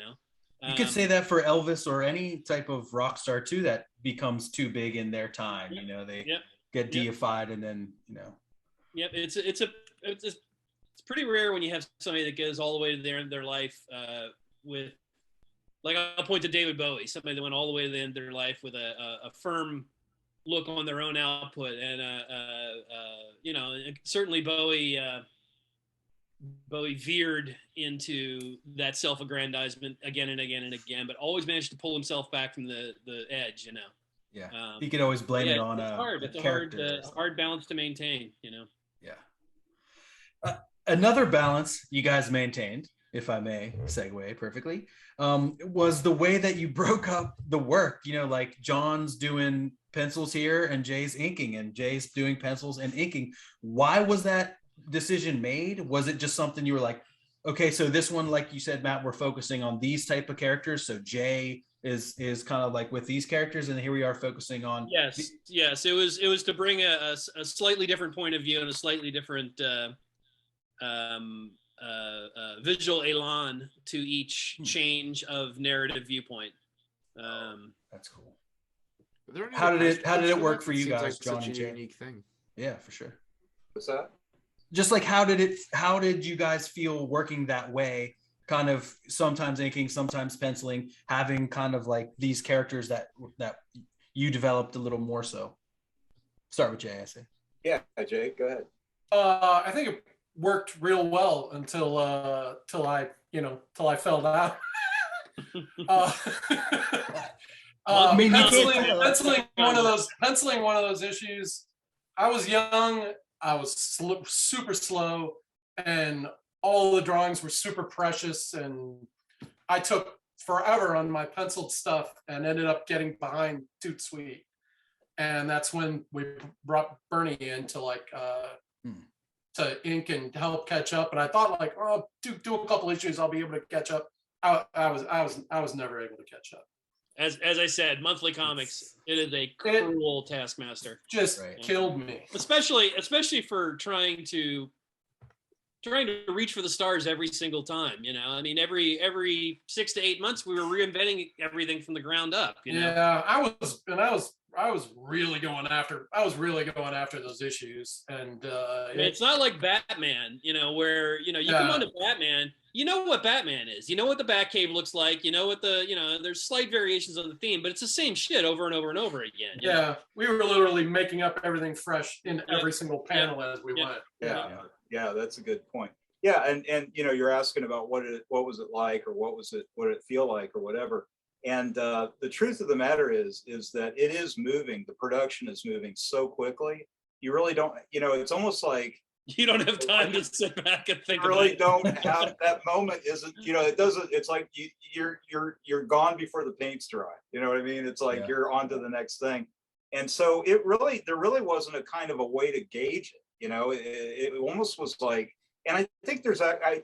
could say that for Elvis or any type of rock star too that becomes too big in their time. They get deified, and then Yep, it's pretty rare when you have somebody that goes all the way to the end of their life with, like, I'll point to David Bowie, somebody that went all the way to the end of their life with a firm look on their own output, and certainly Bowie veered into that self-aggrandizement again and again and again, but always managed to pull himself back from the edge. Yeah, he could always blame it on it's a hard balance to maintain. Yeah. Another balance you guys maintained, if I may segue perfectly, was the way that you broke up the work. Like John's doing pencils here and Jay's inking, and Jay's doing pencils and inking. Why was that decision made? Was it just something you were like, okay, so this one, like you said, Matt, we're focusing on these type of characters, so Jay is kind of like with these characters, and here we are focusing on yes, it was to bring a slightly different point of view and a slightly different visual elan to each change of narrative viewpoint. That's cool. How did it work for you guys, like John such and a Jay? unique thing. Yeah, for sure. What's that? Just like how did you guys feel working that way, kind of sometimes inking, sometimes penciling, having kind of like these characters that you developed a little more? So start with Jay, I say. Yeah, Jay, go ahead. I think it worked real well until I fell down. Penciling one of those issues. I was young, I was super slow, and all the drawings were super precious, and I took forever on my penciled stuff and ended up getting behind Toot Sweet. And that's when we brought Bernie in to to ink and help catch up. And I thought, like, oh, do a couple issues, I'll be able to catch up. I was never able to catch up. As I said, monthly comics, it is a cruel taskmaster. Just killed me. Especially for trying to reach for the stars every single time. I mean, every 6 to 8 months we were reinventing everything from the ground up. Yeah, I was really going after those issues, and it's not like Batman, where you come on to Batman, you know what Batman is, you know what the Batcave looks like, what there's slight variations on the theme, but it's the same shit over and over and over again. Yeah, we were literally making up everything fresh in every single panel as we went. Yeah, that's a good point. Yeah, and you're asking about what was it like, or what did it feel like, or whatever. And the truth of the matter is that it is moving. The production is moving so quickly. You really don't, it's almost like you don't have time to sit back and think. You really don't have that moment. Isn't it doesn't? It's like you're gone before the paint's dry. You know what I mean? It's like you're on to the next thing. And so there really wasn't a kind of a way to gauge it. It almost was like, and I think there's I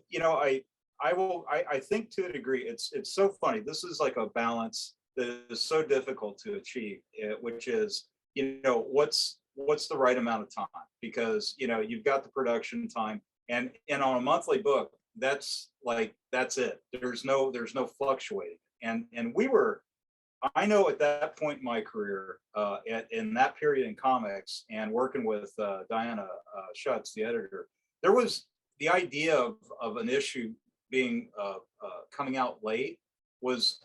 think to a degree, it's so funny. This is like a balance that is so difficult to achieve, which is, what's the right amount of time? Because, you've got the production time, and on a monthly book, that's it. There's no fluctuating. And I know at that point in my career, in that period in comics, and working with Diana Schutz, the editor, there was the idea of an issue being coming out late was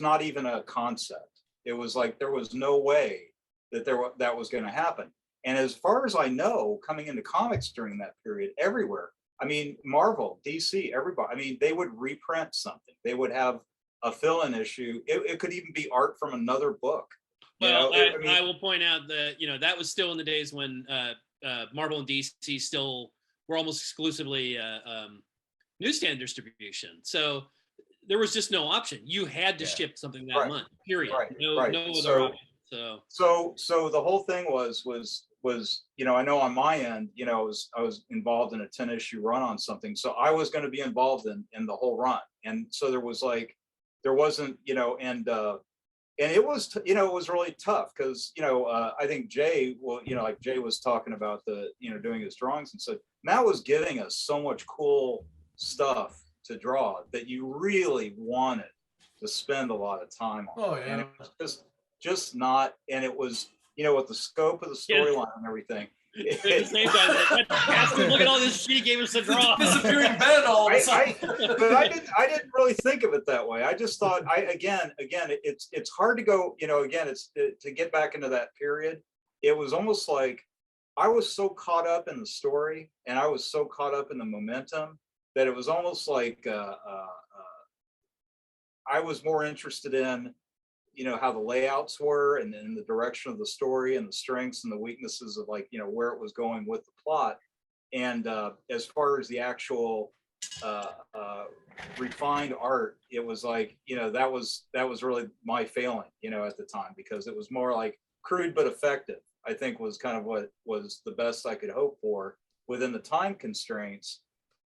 not even a concept. It was like there was no way that was going to happen. And as far as I know, coming into comics during that period, everywhere, I mean, Marvel, DC, everybody, I mean, they would reprint something. They would have a fill-in issue. It could even be art from another book. Well, I will point out that that was still in the days when Marvel and DC still were almost exclusively newsstand distribution. So there was just no option. You had to ship something that month. Period. No other option. So the whole thing was I know on my end, I was involved in a 10-issue run on something, so I was going to be involved in the whole run, and so there wasn't, and and it was, you know, it was really tough because, you know, I think Jay, well, you know, like Jay was talking about the, you know, doing his drawings and said, Matt was giving us so much cool stuff to draw that you really wanted to spend a lot of time on. Oh, yeah. And it was just not, and it was, you know, with the scope of the storyline and everything. At the same time, that bastard, look at all this shit he gave us to draw. Disappearing Ben all of a sudden. But I didn't really think of it that way. I just thought, again, it's hard to go, you know, again, it's to get back into that period. It was almost like I was so caught up in the story and I was so caught up in the momentum that it was almost like I was more interested in, you know, how the layouts were and then the direction of the story and the strengths and the weaknesses of, like, you know, where it was going with the plot. And as far as the actual refined art, it was like, you know, that was really my failing, you know, at the time, because it was more like crude but effective, I think, was kind of what was the best I could hope for within the time constraints.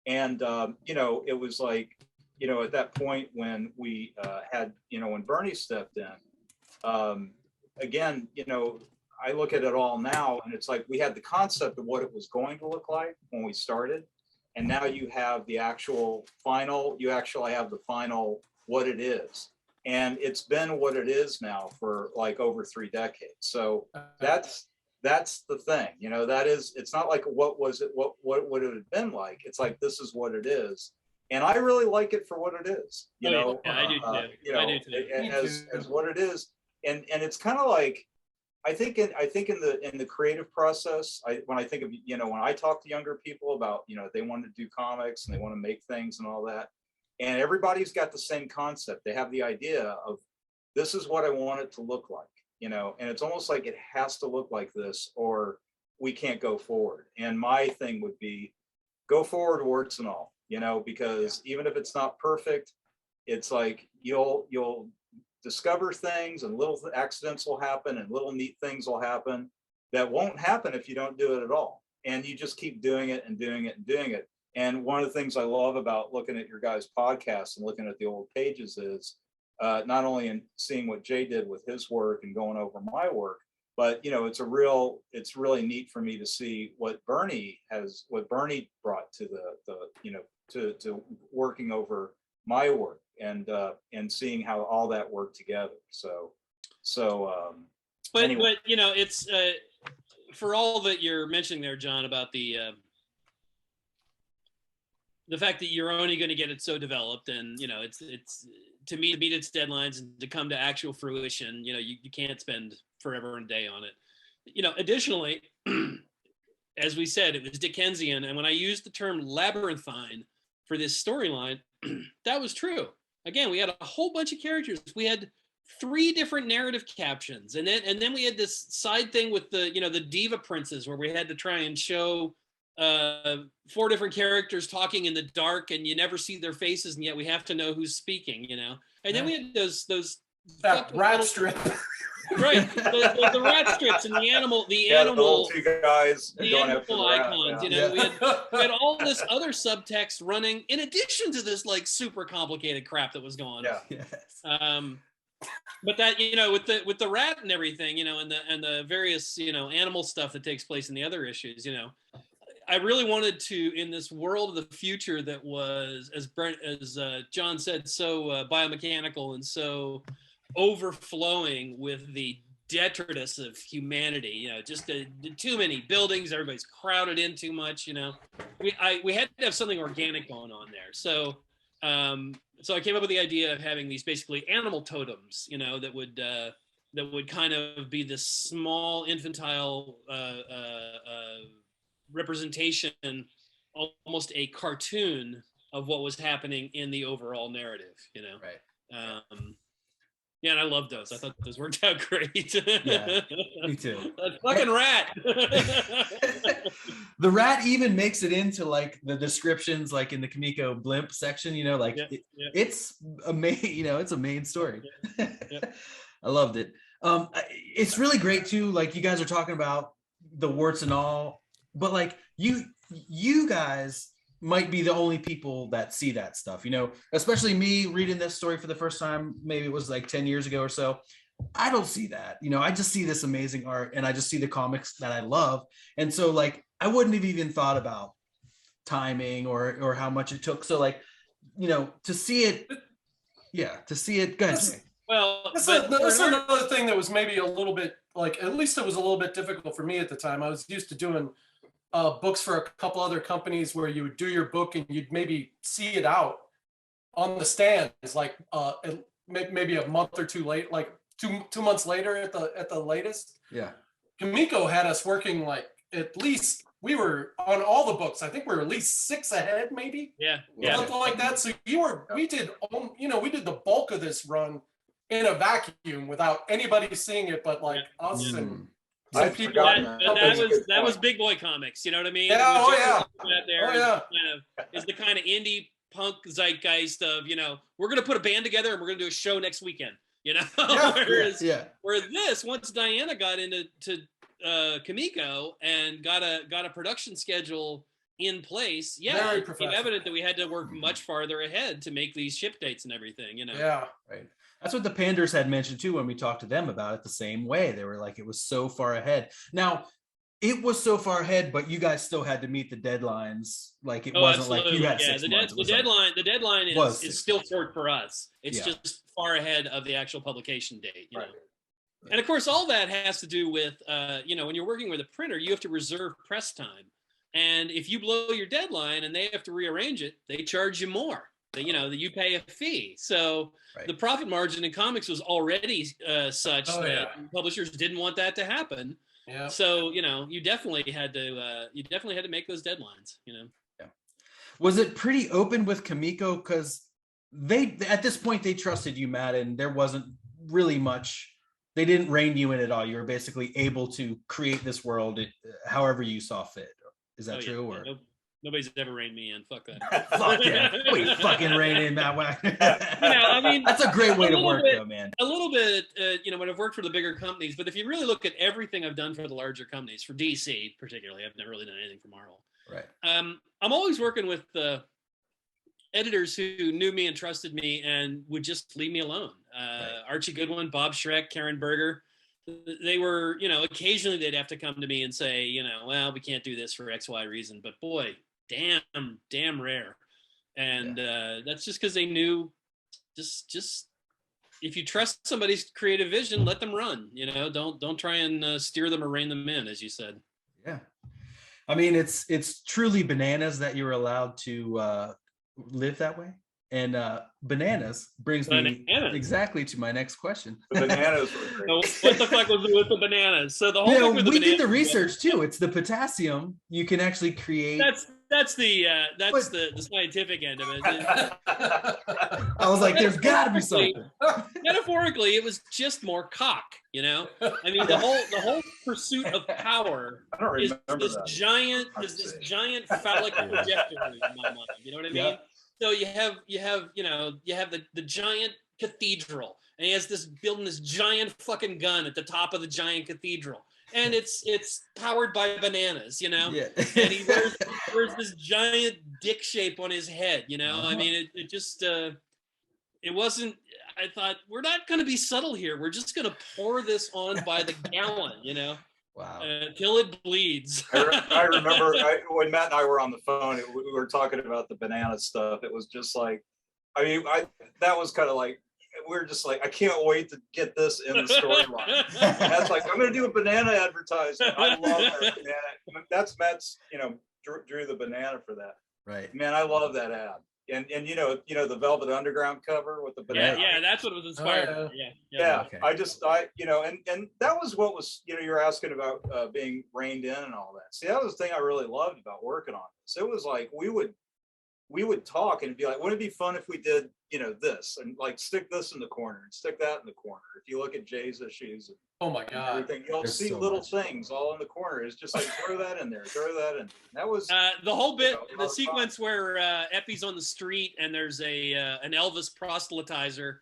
And you know, it was like, you know, at that point when we had, you know, when Bernie stepped in, again, you know, I look at it all now and it's like we had the concept of what it was going to look like when we started. And now you have the actual final, you actually have the final what it is. And it's been what it is now for like over 3 decades. So that's the thing, you know, that is, it's not like what was it, what would it have been like? It's like, this is what it is. And I really like it for what it is, you know. Yeah, I do too. You know, I do too. As what it is, and it's kind of like, I think in the creative process, when I think of, you know, when I talk to younger people about, you know, they want to do comics and they want to make things and all that, and everybody's got the same concept. They have the idea of, this is what I want it to look like, you know, and it's almost like it has to look like this or we can't go forward. And my thing would be, go forward, warts and all. You know, because even if it's not perfect, it's like you'll discover things and little accidents will happen and little neat things will happen that won't happen if you don't do it at all. And you just keep doing it and doing it and doing it. And one of the things I love about looking at your guys' podcasts and looking at the old pages is not only in seeing what Jay did with his work and going over my work, but, you know, it's really neat for me to see what Bernie brought to the you know, to working over my work and seeing how all that worked together. But anyway. But you know, it's for all that you're mentioning there, John, about the fact that you're only going to get it so developed, and you know, it's to meet its deadlines and to come to actual fruition. You know, you can't spend forever and a day on it. You know, additionally, as we said, it was Dickensian, and when I used the term labyrinthine for this storyline, that was true. Again, we had a whole bunch of characters. We had 3 different narrative captions, and then we had this side thing with the, you know, the diva princes, where we had to try and show 4 different characters talking in the dark, and you never see their faces, and yet we have to know who's speaking, you know. And then we had those that rat strip. Right, the rat strips and the animal, the animal 2 guys, the animal icons. You know, yeah. we had all this other subtext running in addition to this like super complicated crap that was going on. Yes. But that, you know, with the rat and everything, you know, and the various, you know, animal stuff that takes place in the other issues, you know, I really wanted to, in this world of the future that was, as John said, so biomechanical and so overflowing with the detritus of humanity, you know, just too many buildings, everybody's crowded in too much, you know. We had to have something organic going on there. So I came up with the idea of having these basically animal totems, you know, that would kind of be this small infantile representation, almost a cartoon of what was happening in the overall narrative, you know. Right. Yeah, and I love those. I thought those worked out great. Yeah, me too. That fucking rat. The rat even makes it into like the descriptions, like in the Kamiko blimp section, you know, like it's a main, you know, it's a main story. Yeah. I loved it. It's really great too. Like you guys are talking about the warts and all, but like you guys might be the only people that see that stuff, you know, especially me reading this story for the first time. Maybe it was like 10 years ago or so. I don't see that. I just see this amazing art, and I just see the comics that I love. And so like I wouldn't have even thought about timing or how much it took. So like, to see it, go ahead, Jay. Well, that's another thing that was maybe a little bit like, at least it was a little bit difficult for me at the time. I was used to doing books for a couple other companies where you would do your book and you'd maybe see it out on the stands, like maybe a month or two late, like two months later at the latest. Yeah. Kamiko had us working like, at least we were on all the books. I think we were at least 6 ahead, maybe. Yeah. Something like that. So we did the bulk of this run in a vacuum without anybody seeing it, but like us and some people. That was Big Boy Comics. You know what I mean? Yeah. Is the kind of indie punk zeitgeist of, we're going to put a band together and we're going to do a show next weekend. Where this, once Diana got into Kamiko and got a production schedule in place, it became evident that we had to work much farther ahead to make these ship dates and everything. Yeah, right. That's what the Panders had mentioned too when we talked to them about it. The same way, they were like, it was so far ahead. Now, it was so far ahead, but you guys still had to meet the deadlines. Like it wasn't absolutely. Like you had 6 months. The deadline is still short for us. It's just far ahead of the actual publication date. You know? And of course, all that has to do with, when you're working with a printer, you have to reserve press time. And if you blow your deadline and they have to rearrange it, they charge you more. You pay a fee. So the profit margin in comics was already such that publishers didn't want that to happen. Yeah. So you definitely had to make those deadlines. Yeah. Was it pretty open with Kamiko, because they at this point they trusted you, Matt, and there wasn't really much. They didn't rein you in at all. You were basically able to create this world however you saw fit. Is that true? Or nobody's ever reined me in. Fuck that. Fuck yeah. We fucking rein in Matt Wagner. That's a great way to work, though, man. A little bit, when I've worked for the bigger companies, but if you really look at everything I've done for the larger companies, for DC particularly, I've never really done anything for Marvel. Right. I'm always working with editors who knew me and trusted me and would just leave me alone. Archie Goodwin, Bob Schreck, Karen Berger. They were, occasionally they'd have to come to me and say, well, we can't do this for X, Y reason, but boy, damn rare. And that's just because they knew just if you trust somebody's creative vision, let them run, don't try and steer them or rein them in, as you said. Yeah. I mean, it's truly bananas that you're allowed to live that way. And bananas brings me exactly to my next question. The bananas were great. So what the fuck was with the bananas? So the whole thing with the we did the research too. It's the potassium you can actually create. That's the scientific end of it. I was like, there's got to be something. Metaphorically, it was just more cock. I mean, the whole pursuit of power is this giant phallic projector in my mind. You know what I mean? Yeah. So you have the giant cathedral, and he has building this giant fucking gun at the top of the giant cathedral, and it's powered by bananas, Yeah. And he wears this giant dick shape on his head, I mean, it just it wasn't. I thought, we're not going to be subtle here. We're just going to pour this on by the gallon, Wow. Till it bleeds. I remember when Matt and I were on the phone, we were talking about the banana stuff. It was just like, that was kind of like, we were just like, I can't wait to get this in the storyline. That's like, I'm going to do a banana advertisement. I love that banana. That's Matt's, drew the banana for that. Right. Man, I love that ad. And the Velvet Underground cover with the banana. Yeah, that's what it was inspired. Yeah. Okay. And that was what was, you're asking about being reined in and all that. See, that was the thing I really loved about working on this. It was like we would talk and be like, wouldn't it be fun if we did, this and like stick this in the corner and stick that in the corner. If you look at Jay's issues, oh my God, everything, you'll see so little things all in the corner. It's just like throw that in there, throw that in. That was the whole bit, the sequence where Eppy's on the street and there's an Elvis proselytizer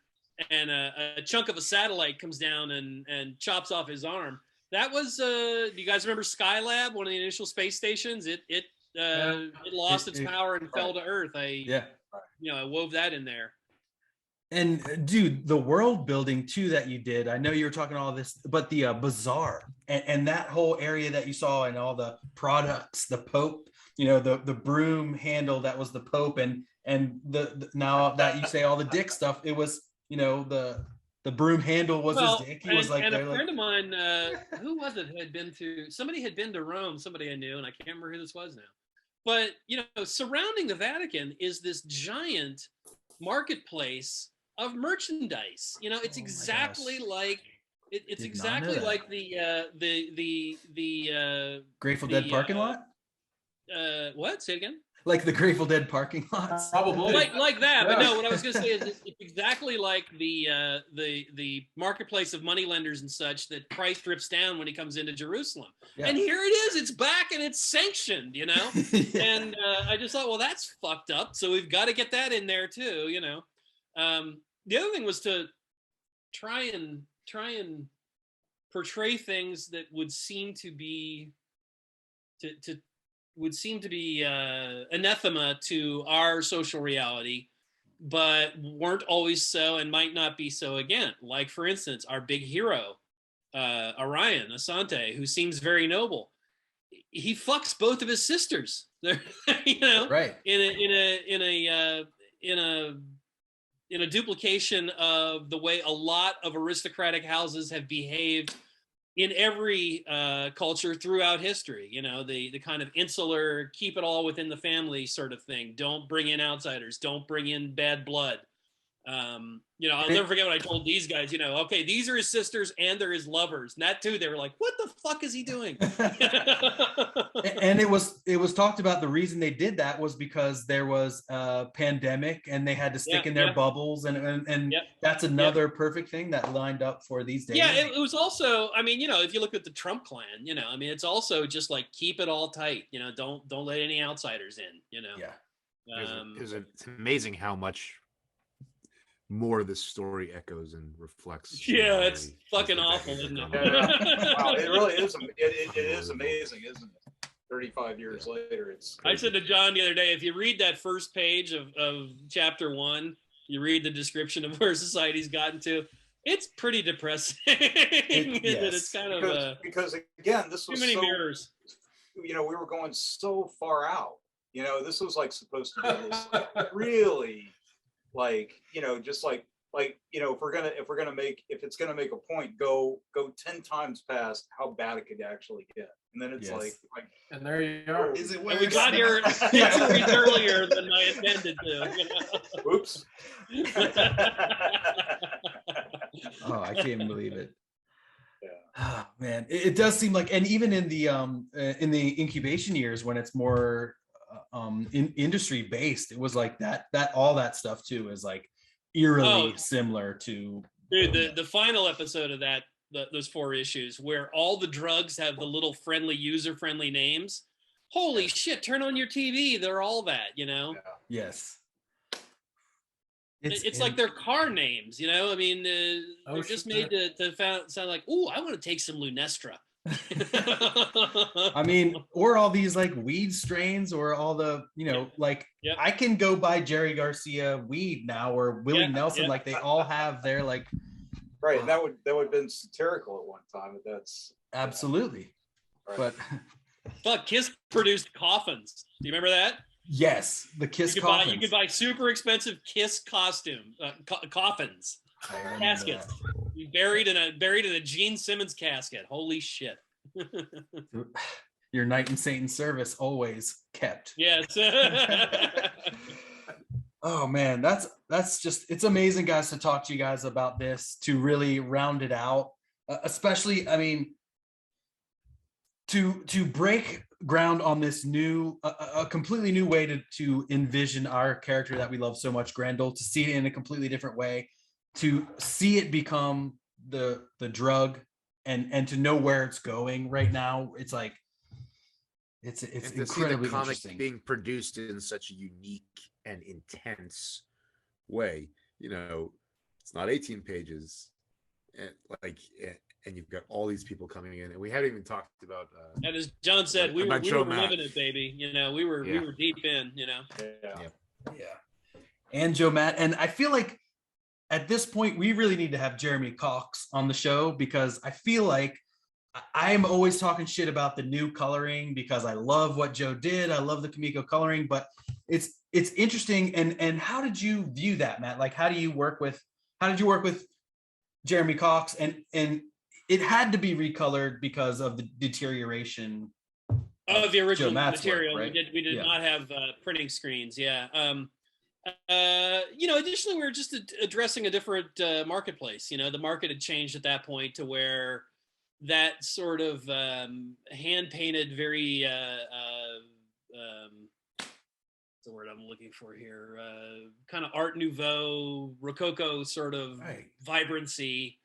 and a chunk of a satellite comes down and chops off his arm. That was do you guys remember Skylab, one of the initial space stations? It lost its power and fell to Earth. I wove that in there. And dude, the world building too that you did, I know you were talking all this, but the bazaar and that whole area that you saw and all the products, the Pope, the broom handle that was the Pope, and the now that you say all the dick stuff, it was, the broom handle was his dick. He was like, and a friend of mine, who was it, somebody had been to Rome, somebody I knew, and I can't remember who this was now. But, surrounding the Vatican is this giant marketplace of merchandise. It's exactly like it's exactly like the Grateful Dead parking lot. What? Say it again. Like the Grateful Dead parking lots, probably like that. Yeah. But no, what I was going to say is it's exactly like the marketplace of moneylenders and such that Christ drips down when he comes into Jerusalem. Yeah. And here it is. It's back and it's sanctioned. Yeah. And I just thought, well, that's fucked up. So we've got to get that in there too. The other thing was to try and portray things that would seem to be anathema to our social reality, but weren't always so and might not be so again. Like, for instance, our big hero, Orion, Asante, who seems very noble. He fucks both of his sisters. Right. In a duplication of the way a lot of aristocratic houses have behaved in every culture throughout history. The kind of insular, keep it all within the family sort of thing. Don't bring in outsiders. Don't bring in bad blood. I'll never forget when I told these guys, okay, these are his sisters and they're his lovers. And that too, they were like, what the fuck is he doing? And it was talked about, the reason they did that was because there was a pandemic and they had to stick in their bubbles. And that's another perfect thing that lined up for these days. Yeah, it was also, if you look at the Trump clan, it's also just like, keep it all tight. Don't let any outsiders in, It's amazing how much more this story echoes and reflects. Yeah, it's fucking awful, isn't it? Wow, it really is. It is amazing, isn't it? 35 years later, it's crazy. I said to John the other day, if you read that first page of chapter 1, you read the description of where society's gotten to, it's pretty depressing. It's kind of because again, this was too many mirrors. We were going so far out. This was like supposed to be this really, just like if it's gonna make a point, go 10 times past how bad it could actually get, and then it's like and there you are. Is it? And we got here 6 weeks earlier than I intended to. Oops. Oh, I can't believe it. Yeah. Oh, man, it does seem like, and even in the incubation years when it's more in industry based, it was like that all that stuff too is like eerily similar to the final episode of that, those 4 issues where all the drugs have the little friendly, user friendly names. Holy shit, turn on your TV, they're all that. Yeah. Yes, it's like their car names, they're just made to sound like, ooh, I want to take some Lunestra. Or all these like weed strains, or all the I can go buy Jerry Garcia weed now, or Willie Nelson. Like, they all have their like, right. And that would have been satirical at one time, but that's absolutely right. But Kiss produced coffins. Do you remember that? Yes, the Kiss coffins. You could buy super expensive Kiss costume coffins, caskets. Buried in a Gene Simmons casket. Holy shit. Your night in Satan's service always kept. Yes. Oh man, that's just, it's amazing, guys, to talk to you guys about this, to really round it out, especially, to break ground on this new, a completely new way to envision our character that we love so much, Grendel, to see it in a completely different way, to see it become the drug, and to know where it's going right now. It's like, it's incredibly interesting being produced in such a unique and intense way. It's not 18 pages, and you've got all these people coming in, and we haven't even talked about and as John said, we were living it, baby. We were deep in. Yeah. And Joe Matt, and I feel like at this point, we really need to have Jeremy Cox on the show, because I feel like I'm always talking shit about the new coloring because I love what Joe did. I love the Kamiko coloring, but it's interesting. And how did you view that, Matt? Like, how did you work with Jeremy Cox? And it had to be recolored because of the deterioration of the original work, material. right? We did not have printing screens. Yeah. Additionally, we were just addressing a different marketplace. The market had changed at that point to where that sort of hand painted, very the word I'm looking for here, kind of Art Nouveau, Rococo sort of vibrancy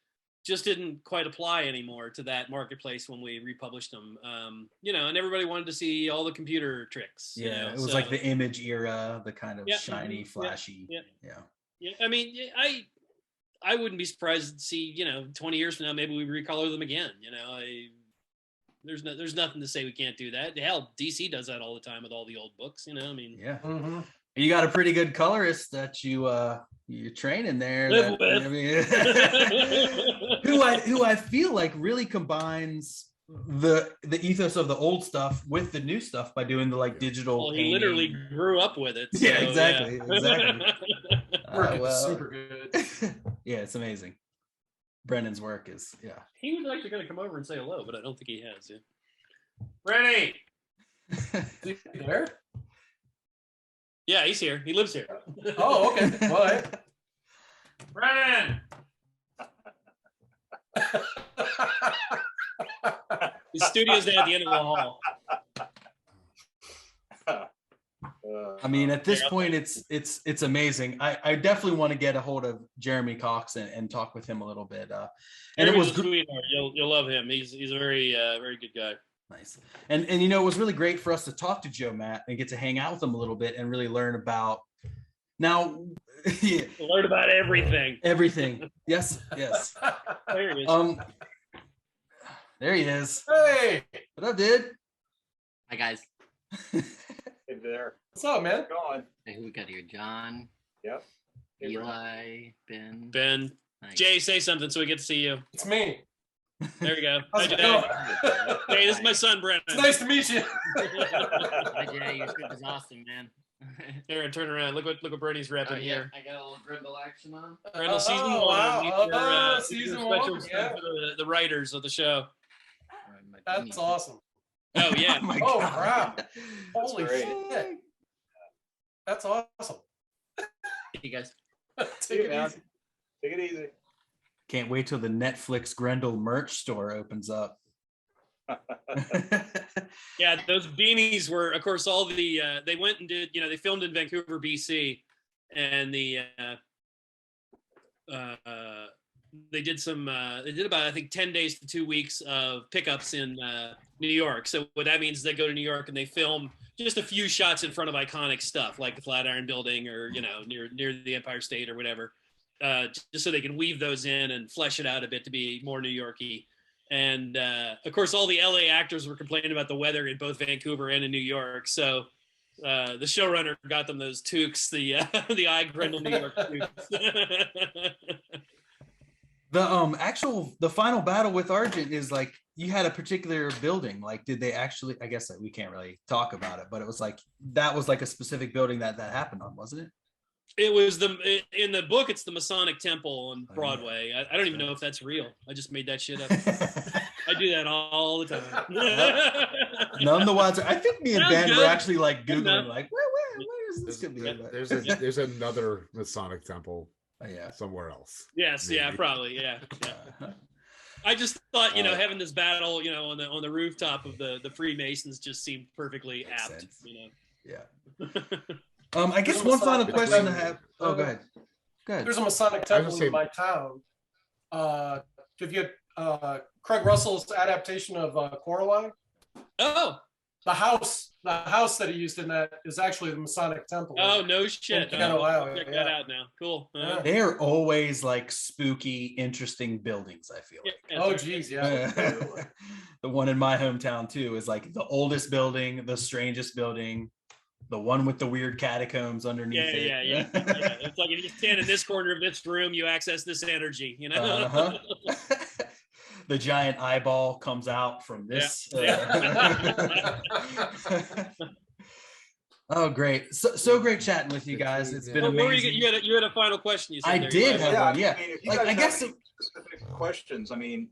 just didn't quite apply anymore to that marketplace when we republished them. And everybody wanted to see all the computer tricks. It was like the Image era, the kind of shiny, flashy. Yeah. I mean, I wouldn't be surprised to see, 20 years from now, maybe we recolor them again. There's nothing to say we can't do that. Hell, DC does that all the time with all the old books. I mean, yeah. Mm-hmm. You got a pretty good colorist that you train in there. Live with. I mean, who I feel like really combines the ethos of the old stuff with the new stuff by doing the digital. Well, he literally grew up with it. So, yeah, exactly. Working super good. Yeah, it's amazing. Brennan's work is He was actually going to come over and say hello, but I don't think he has. Yeah. Brenny, Is he there? Yeah, he's here. He lives here. Oh, okay. All right. Brennan. His studio's down at the end of the hall. I mean, at this point, it's amazing. I definitely want to get a hold of Jeremy Cox and talk with him a little bit. And it was sweetheart. You'll love him. He's a very very good guy. Nice. And it was really great for us to talk to Joe, Matt, and get to hang out with him a little bit and really learn about. Now, learn about everything. Everything. Yes. There he is. There he is. Hey. What up, dude? Hi, guys. Hey there. What's up, man? Going. Hey, who we got here? John. Yep. Hey, Eli. Ben. Nice. Jay, say something so we get to see you. It's me. There you go. How's Hi, it Jay. going? Hey, this is my son, Brennan. It's nice to meet you. Hi, Jay. Your script is awesome, man. Here, and turn around. Look what Bernie's repping here. I got a little Grendel action on. Grendel season one. Wow. Season one. For the writers of the show. That's awesome. Oh yeah. Oh wow. Holy great. shit. That's awesome. You guys. Take it easy. Take it easy. Can't wait till the Netflix Grendel merch store opens up. Yeah, those beanies were, of course, all the they went and did, they filmed in Vancouver, BC, and they did about, I think, 10 days to 2 weeks of pickups in New York. So what that means is they go to New York and they film just a few shots in front of iconic stuff like the Flatiron Building or near the Empire State or whatever, just so they can weave those in and flesh it out a bit to be more New Yorky. And of course, all the LA actors were complaining about the weather in both Vancouver and in New York. So the showrunner got them those toques, the I Grendel New York toques. The final battle with Argent is like you had a particular building. Like, did they actually? I guess we can't really talk about it, but it was like that was like a specific building that happened on, wasn't it? It was in the book. It's the Masonic Temple on Broadway. I don't even know if that's real. I just made that shit up. I do that all the time. None the wiser. I think me and Ben were actually like Googling, like where is this gonna be? There's another Masonic temple. Somewhere else. Yes, maybe. Yeah, probably, yeah. I just thought, having this battle, on the rooftop of the Freemasons just seemed perfectly apt. Sense. Yeah. I guess one final question I have. Oh, go ahead. There's a Masonic temple in my town. If you get Craig Russell's adaptation of Coraline. Oh. The house that he used in that is actually the Masonic temple. Oh, no shit. Check that out now. Cool. They're always like spooky, interesting buildings, I feel like. Oh, geez, yeah. The one in my hometown, too, is like the oldest building, the strangest building. the one with the weird catacombs underneath it. Yeah. It's like if you stand in this corner of this room, you access this energy, you know? Uh-huh. The giant eyeball comes out from this. Oh, great. So great chatting with you guys. It's been amazing. You had a final question. You said I did have one. Yeah. I mean, if you guys have any specific questions, I mean,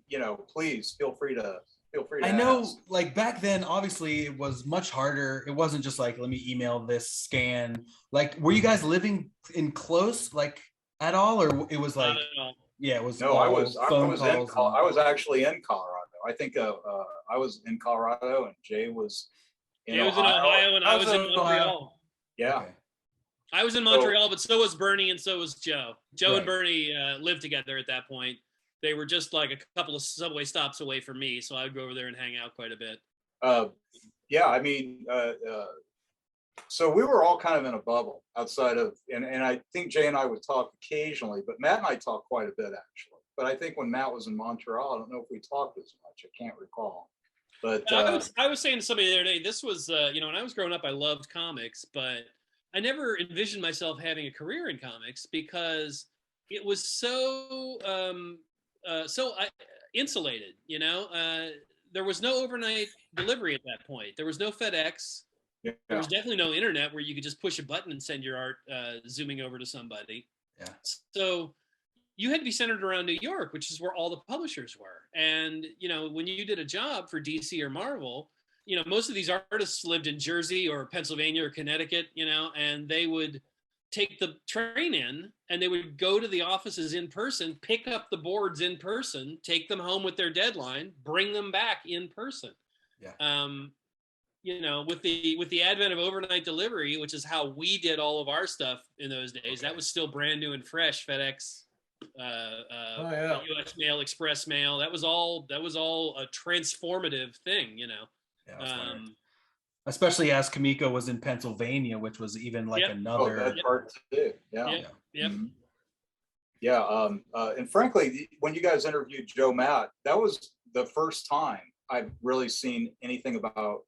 please feel free to I know, ask. like back then, obviously it was much harder. It wasn't just like, let me email this scan. Like, were you guys living in close, like at all, or it was like, yeah, it was. No, I was actually in Colorado. I think I was in Colorado and Jay was in Ohio and I was in Montreal. Yeah. Okay. I was in Montreal, but so was Bernie and so was Joe. Joe Right. and Bernie lived together at that point. They were just like a couple of subway stops away from me, so I would go over there and hang out quite a bit. Yeah, I mean, so we were all kind of in a bubble outside of, and I think Jay and I would talk occasionally, but Matt and I talked quite a bit actually. But I think when Matt was in Montreal, I don't know if we talked as much. I can't recall. But I was saying to somebody the other day, this was, when I was growing up, I loved comics, but I never envisioned myself having a career in comics because it was so insulated, there was no overnight delivery at that point. There was no FedEx. yeah. There was definitely no internet where you could just push a button and send your art zooming over to somebody. Yeah. So you had to be centered around New York, which is where all the publishers were. And, when you did a job for DC or Marvel, most of these artists lived in Jersey or Pennsylvania or Connecticut, and they would take the train in and they would go to the offices in person, pick up the boards in person, take them home with their deadline, bring them back in person. Yeah. With the advent of overnight delivery, which is how we did all of our stuff in those days, that was still brand new and fresh. FedEx, US Mail, Express Mail, that was all a transformative thing, Yeah, especially as Kamiko was in Pennsylvania, which was even like another that part too. Yeah. Yep. Mm-hmm. Yeah. And frankly, when you guys interviewed Joe Matt, that was the first time I've really seen anything about,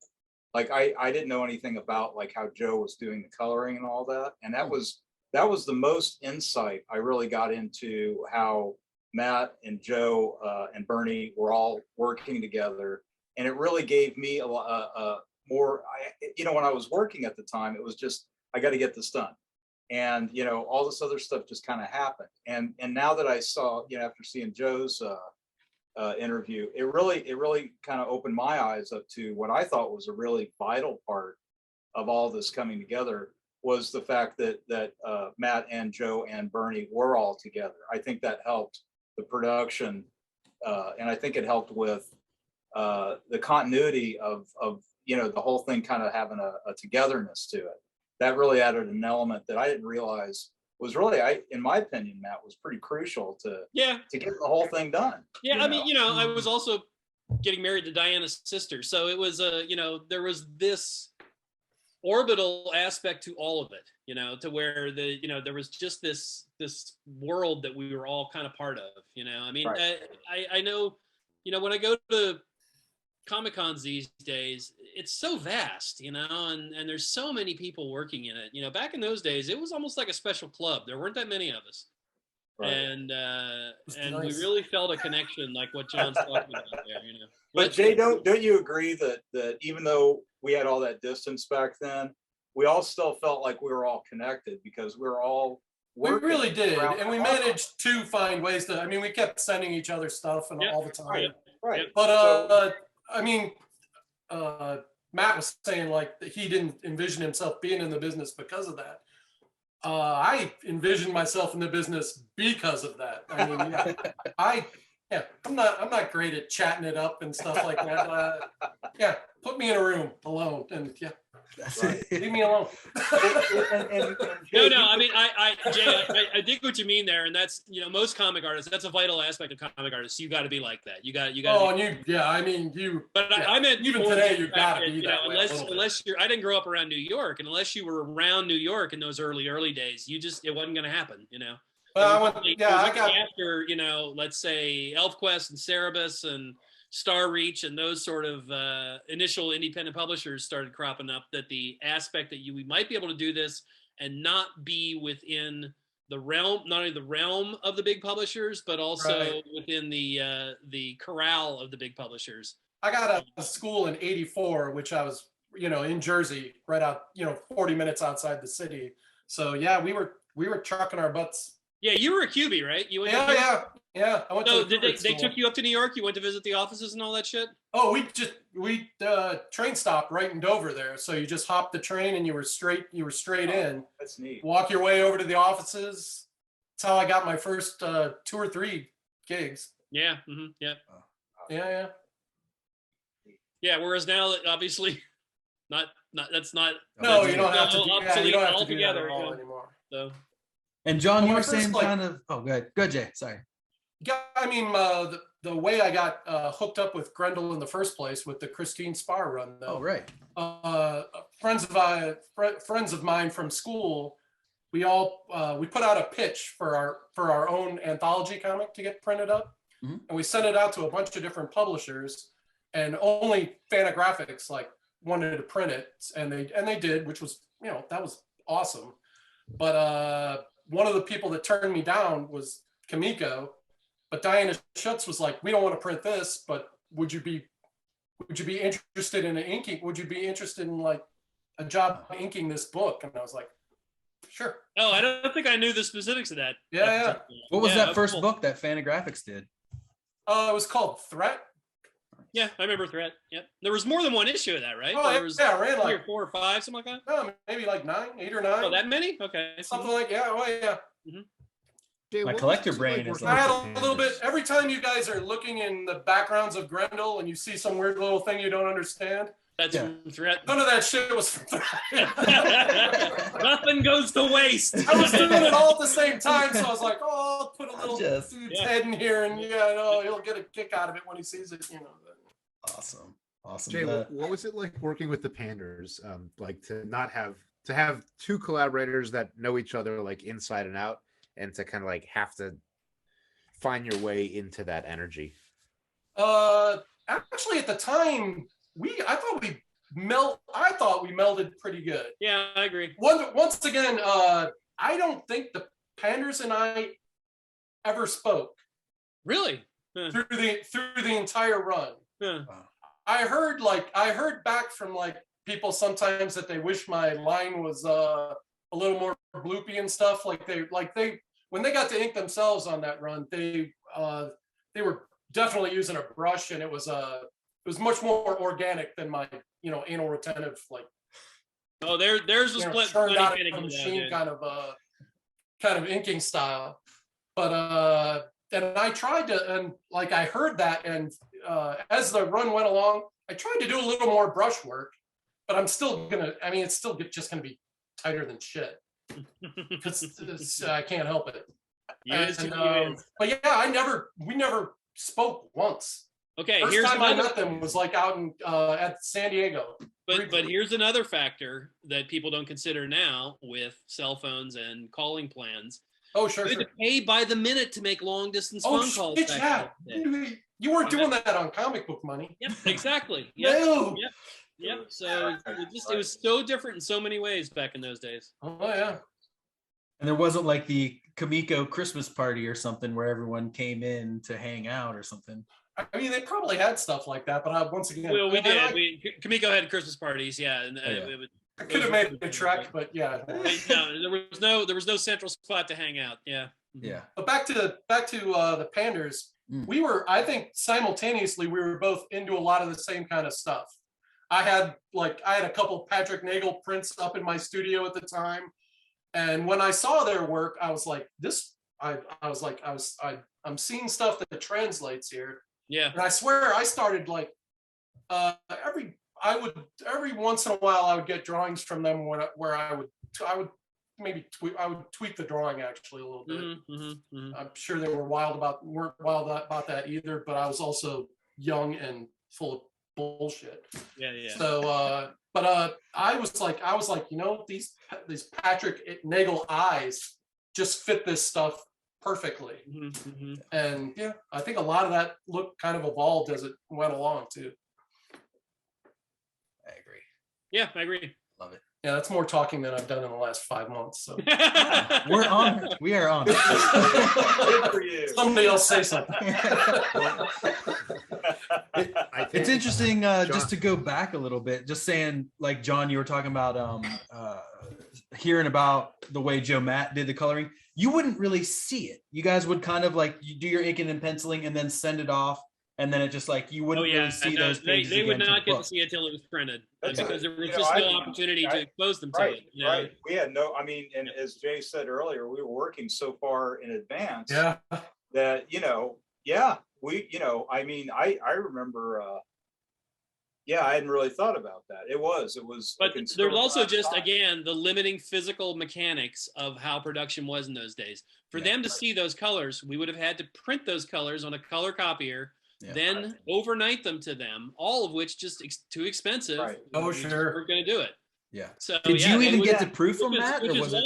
like, I didn't know anything about like how Joe was doing the coloring and all that. And that was the most insight I really got into how Matt and Joe and Bernie were all working together. And it really gave me a more, when I was working at the time, it was just, I got to get this done. And, all this other stuff just kind of happened. And now that I saw, after seeing Joe's interview, it really kind of opened my eyes up to what I thought was a really vital part of all this coming together, was the fact that Matt and Joe and Bernie were all together. I think that helped the production. And I think it helped with the continuity of the whole thing kind of having a togetherness to it. That really added an element that I didn't realize was really, in my opinion, Matt, was pretty crucial to get the whole thing done. Yeah, I mean, I was also getting married to Diana's sister, so it was there was this orbital aspect to all of it, to where there was just this world that we were all kind of part of. I mean, right. I know, when I go to Comic-Cons these days, it's so vast, and there's so many people working in it. Back in those days, it was almost like a special club. There weren't that many of us. Right. And nice. We really felt a connection, like what John's talking about there, But Jay, don't you agree that even though we had all that distance back then, we all still felt like we were all connected because we were all working. We really did, and we managed to find ways to. I mean, we kept sending each other stuff and all the time. Right. But I mean, Matt was saying like that he didn't envision himself being in the business because of that. I envisioned myself in the business because of that. I mean, I'm not great at chatting it up and stuff like that. Put me in a room alone and leave me alone. No. I mean, Jay, I dig what you mean there, and that's most comic artists. That's a vital aspect of comic artists. You got to be like that. You got. Oh, and I mean, you. But I meant even today, you got to be that way. Unless you're. I didn't grow up around New York, and unless you were around New York in those early days, it wasn't going to happen. Well, I got after let's say ElfQuest and Cerebus and Star Reach and those sort of initial independent publishers started cropping up, that the aspect that we might be able to do this and not be within the realm, not only the realm of the big publishers, but also within the corral of the big publishers. I got out of school in '84, which I was, in Jersey, right out, 40 minutes outside the city. So yeah, we were trucking our butts. Yeah, you were a QB, right? You went yeah. I went so did they took you up to New York? You went to visit the offices and all that shit? Oh, we train stopped right in Dover there. So you just hopped the train and you were straight in. That's neat. Walk your way over to the offices. That's how I got my first 2 or 3 gigs. Yeah. Mm-hmm, yeah. Yeah. Yeah. Whereas now, obviously, not that's not. No, you don't have to do that altogether anymore. So. And John, you were saying kind of. Oh, good, Jay. Sorry. Yeah, I mean, the way I got hooked up with Grendel in the first place with the Christine Spar run, though. Oh, right. Friends of mine from school, we put out a pitch for our own anthology comic to get printed up, and we sent it out to a bunch of different publishers, and only Fantagraphics wanted to print it, and they did, which was that was awesome. But one of the people that turned me down was Kamiko. But Diana Schutz was like, we don't want to print this, but would you be interested in inking? Would you be interested in a job inking this book? And I was like, sure. Oh, I don't think I knew the specifics of that. Yeah. What was that first book that Fantagraphics did? It was called Threat. Yeah, I remember Threat. Yep. There was more than one issue of that, right? Oh, there was I ran 3 or 4 or 5, something like that. No, maybe 8 or 9. Oh, that many? Okay. Something like yeah. Mm-hmm. Jay, my collector brain is I had a little bit. Every time you guys are looking in the backgrounds of Grendel and you see some weird little thing you don't understand, that's Threat. None of that shit was from Threat. Nothing goes to waste. I was doing it all at the same time, so I was like, "Oh, I'll put a little dude's head in here, and he'll get a kick out of it when he sees it." Awesome. Jay, what was it like working with the Panders? To have 2 collaborators that know each other inside and out, and to kind of have to find your way into that energy? Actually, at the time, I thought we melded pretty good. Yeah, I agree. Once again, I don't think the Panders and I ever spoke. Really? Through the entire run. Huh. I heard back from people sometimes that they wish my line was a little more bloopy and stuff. They when they got to ink themselves on that run, they were definitely using a brush, and it was much more organic than my anal retentive Oh, there's was turned out of a machine kind of inking style. But and I tried to, and I heard that, and as the run went along, I tried to do a little more brush work, but it's still just gonna be tighter than shit. I can't help it. But yeah, we never spoke once. Okay, first time I met them was out in at San Diego. But here's another factor that people don't consider now with cell phones and calling plans. Oh, sure. You had to pay by the minute to make long distance phone calls. Yeah. You weren't doing that on comic book money. Yep, exactly. No. Yep. So it was so different in so many ways back in those days. Oh yeah. And there wasn't the Kamiko Christmas party or something where everyone came in to hang out or something. I mean, they probably had stuff like that, but once again, well, we did. Kamiko had Christmas parties, yeah, and I could have made it a trek, but yeah. No, there was no central spot to hang out. Yeah. Yeah. But back to the Panders, we were, I think, simultaneously we were both into a lot of the same kind of stuff. I had a couple Patrick Nagel prints up in my studio at the time, and when I saw their work, I was like, I'm seeing stuff that translates here. Yeah. And I swear I started every once in a while I would get drawings from them where I would tweak the drawing actually a little bit. I'm sure they weren't wild about that either, but I was also young and full of bullshit. Yeah. So I was like, these Patrick Nagel eyes just fit this stuff perfectly. Mm-hmm. And yeah, I think a lot of that look kind of evolved as it went along too. I agree. Yeah, I agree. Love it. Yeah, that's more talking than I've done in the last 5 months. So We're on it. We are on it. Good for you. somebody else say something. It's interesting just to go back a little bit, just saying, like, John, you were talking about hearing about the way Joe Matt did the coloring. You wouldn't really see it. You guys would kind of like, you do your inking and penciling and then send it off. And then it just like, you wouldn't really see those pages. They would again not the get to see it until it was printed because there was You know, just no I- opportunity to expose them to Right, it. You know? right. We had no, I mean, and as Jay said earlier, we were working so far in advance Yeah. that, you know, we, you know, I mean, I remember, I hadn't really thought about that. It was. But a there's considerable also amount of just, time. again, the limiting physical mechanics of how production was in those days. For Yeah, them to see those colors, we would have had to print those colors on a color copier, Yeah. then overnight them to them, all of which just too expensive. Right. Oh, We just sure. weren't going to do it. Yeah. So Did yeah, you even it get was- the proof from that? which Or is was it?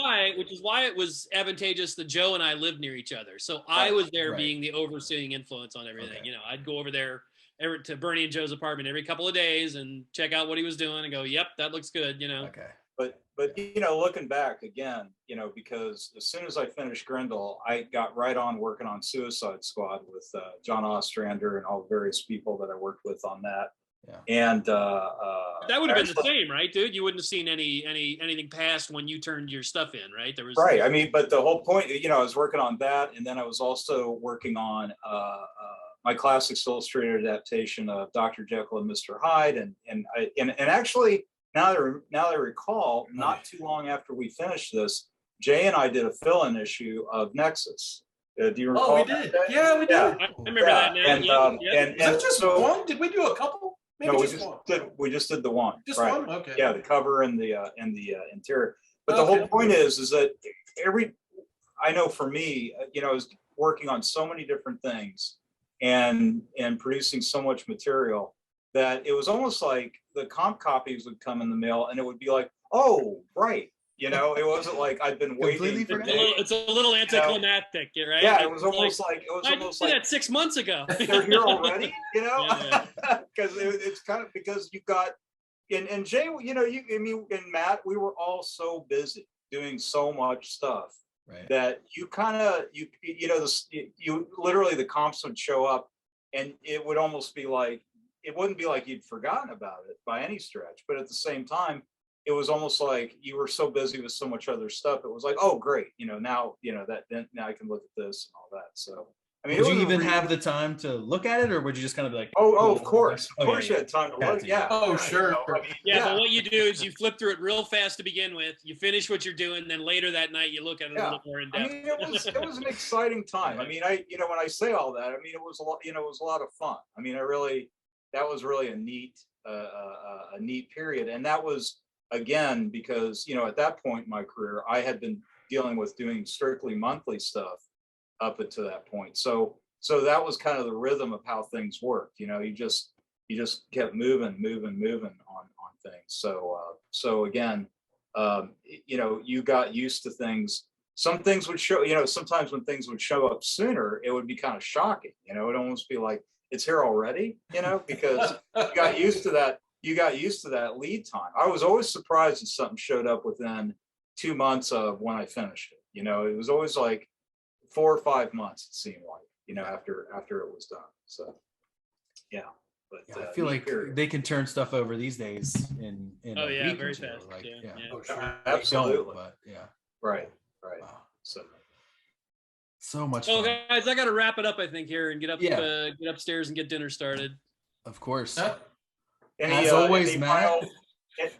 why it was advantageous that Joe and I lived near each other. So I was there Right. being the overseeing influence on everything. Okay. You know, I'd go over there to Bernie and Joe's apartment every couple of days and check out what he was doing and go, yep, that looks good. You know. Okay. But you know, looking back again, you know, because as soon as I finished Grendel, I got right on working on Suicide Squad with John Ostrander and all the various people that I worked with on that. Yeah. And That would have been the actually- same, right, dude? You wouldn't have seen anything past when you turned your stuff in, right? There was Right. I mean, but the whole point, you know, I was working on that, and then I was also working on my Classics Illustrated adaptation of Dr. Jekyll and Mr. Hyde, and actually now that I recall, not too long after we finished this, Jay and I did a fill-in issue of Nexus. Do you recall? Oh, we did. Yeah, we did. I remember that now. And, Yep. Was it just so- one? Did we do a couple? Maybe No, just one. we just did the one. Just right. one? Okay. Yeah, the cover and the interior. But the Okay. whole point is that I know for me, you know, I was working on so many different things and producing so much material that it was almost like the comp copies would come in the mail and it would be like, oh, right. You know, it wasn't like I'd been waiting. Completely It's a little anticlimactic, right? Yeah, it was It's almost like I did that 6 months ago. they're here already, you know, Yeah. because it's kind of because you got and Jay, you know, I mean, and Matt, we were all so busy doing so much stuff Right. that you kind of you know this you literally the comps would show up and it would almost be like it wouldn't be like you'd forgotten about it by any stretch, but at the same time it was almost like you were so busy with so much other stuff. It was like, oh great, you know, now you know that then now I can look at this and all that. So I mean, Would it you was even really- have the time to look at it, or would you just kind of be like, Oh, of course, Oh, yeah, you had time to Had look. to, Yeah. yeah. Oh, yeah, sure. you know, I mean, Yeah, but what you do is you flip through it real fast to begin with. You finish what you're doing, then later that night you look at it a little more in I depth. mean, it was an exciting time. I mean, you know, when I say all that, I mean, it was a lot, you know, it was a lot of fun. I mean, that was really a neat period. And that was, again, because, you know, at that point in my career, I had been dealing with doing strictly monthly stuff up until that point. So that was kind of the rhythm of how things worked. You know, you just kept moving on things. So again, you know, you got used to things. Some things would show, you know, sometimes when things would show up sooner, it would be kind of shocking. You know, it'd almost be like, it's here already, you know, because you got used to that. You got used to that lead time. I was always surprised if something showed up within 2 months of when I finished it. You know, it was always like 4 or 5 months, it seemed like, you know, after it was done. So, yeah. But Yeah, I feel like they can turn stuff over these days in Oh, a yeah, week or very two. fast. Like, Yeah. Oh, sure. absolutely. But yeah, Right. wow. So So much Oh, fun. guys, I got to wrap it up, I think, here and get Yeah. get upstairs and get dinner started. Of course. Huh? As always, Matt.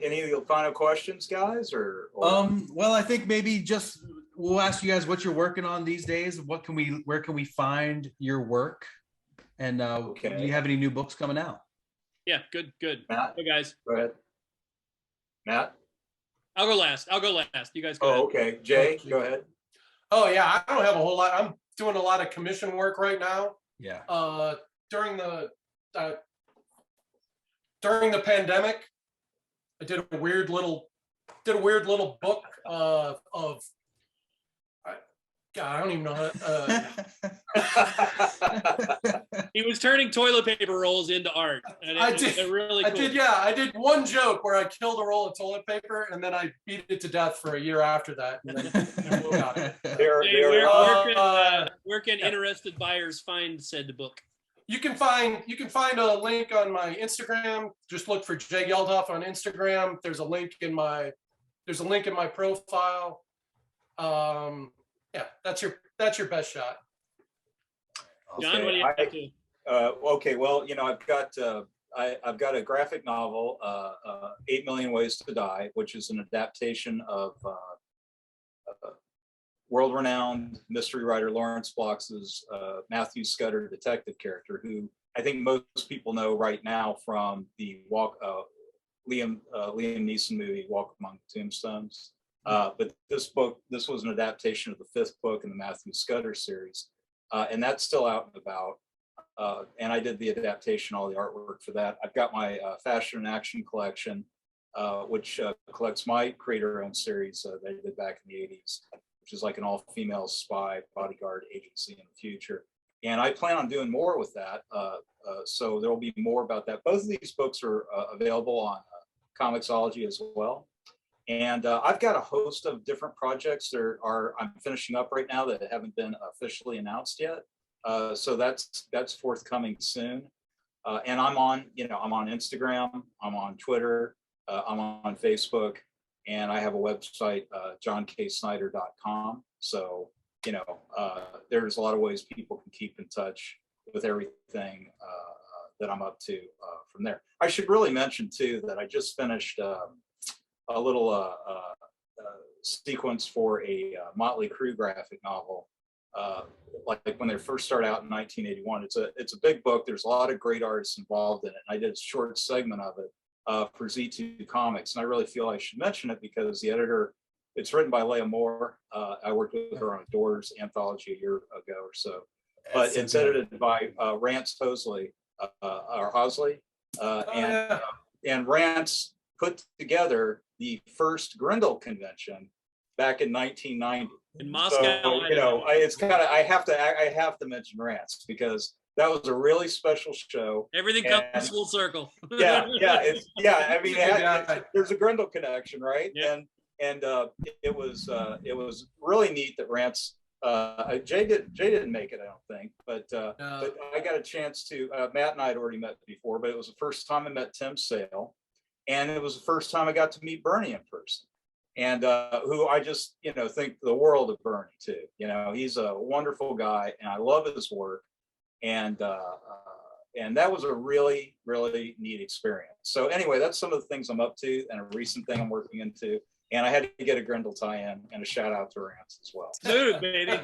Any final questions, guys, or Well, I think maybe just we'll ask you guys what you're working on these days. Where can we find your work? And do you have any new books coming out? Yeah, good. Matt? Hey, guys. Go ahead. Matt? I'll go last. You guys go Oh, ahead. okay. Jay, go ahead. Oh yeah, I don't have a whole lot. I'm doing a lot of commission work right now. Yeah. During the pandemic, I did a weird little book of God, I don't even know how He was turning toilet paper rolls into art. And they're really cool. I did one joke where I killed a roll of toilet paper and then I beat it to death for a year after that. And then got it. Where can interested buyers find said book? You can find a link on my Instagram. Just look for Jay Geldof on Instagram. There's a link in my profile. Yeah, that's your best shot. John, what do you have to? Okay, well, I've got a graphic novel, 8 Million Ways to Die, which is an adaptation of world-renowned mystery writer Lawrence Blox's Matthew Scudder detective character, who I think most people know right now from the Liam Neeson movie Walk Among the Tombstones. But this was an adaptation of the 5th book in the Matthew Scudder series, and that's still out and about. And I did the adaptation, all the artwork for that. I've got my Fashion and Action collection, which collects my creator-owned series that I did back in the 80s, which is like an all-female spy bodyguard agency in the future. And I plan on doing more with that. So there will be more about that. Both of these books are available on Comixology as well. And I've got a host of different projects I'm finishing up right now that haven't been officially announced yet. So that's forthcoming soon. And I'm on Instagram, I'm on Twitter, I'm on Facebook, and I have a website, johnksnyder.com. So, there's a lot of ways people can keep in touch with everything that I'm up to from there. I should really mention too that I just finished a little sequence for a Motley Crue graphic novel. Like when they first started out in 1981. It's a big book. There's a lot of great artists involved in it. And I did a short segment of it for Z2 Comics, and I really feel I should mention it because the editor, it's written by Leah Moore. I worked with her on a Doors anthology a year ago or so, but it's edited by Rance Hosley, and Rance put together the first Grendel convention back in 1990 in Moscow. So, I have to mention Rance because that was a really special show. Everything comes full circle. I mean, there's a Grendel connection, right? Yeah. And it was really neat that Rance. Jay didn't make it, I don't think, but I got a chance to. Matt and I had already met before, but it was the first time I met Tim Sale, and it was the first time I got to meet Bernie in person. And who I just think the world of Bernie too. He's a wonderful guy, and I love his work. And that was a really, really neat experience. So anyway, that's some of the things I'm up to, and a recent thing I'm working into. And I had to get a Grendel tie-in and a shout out to Rance as well. Dude, baby.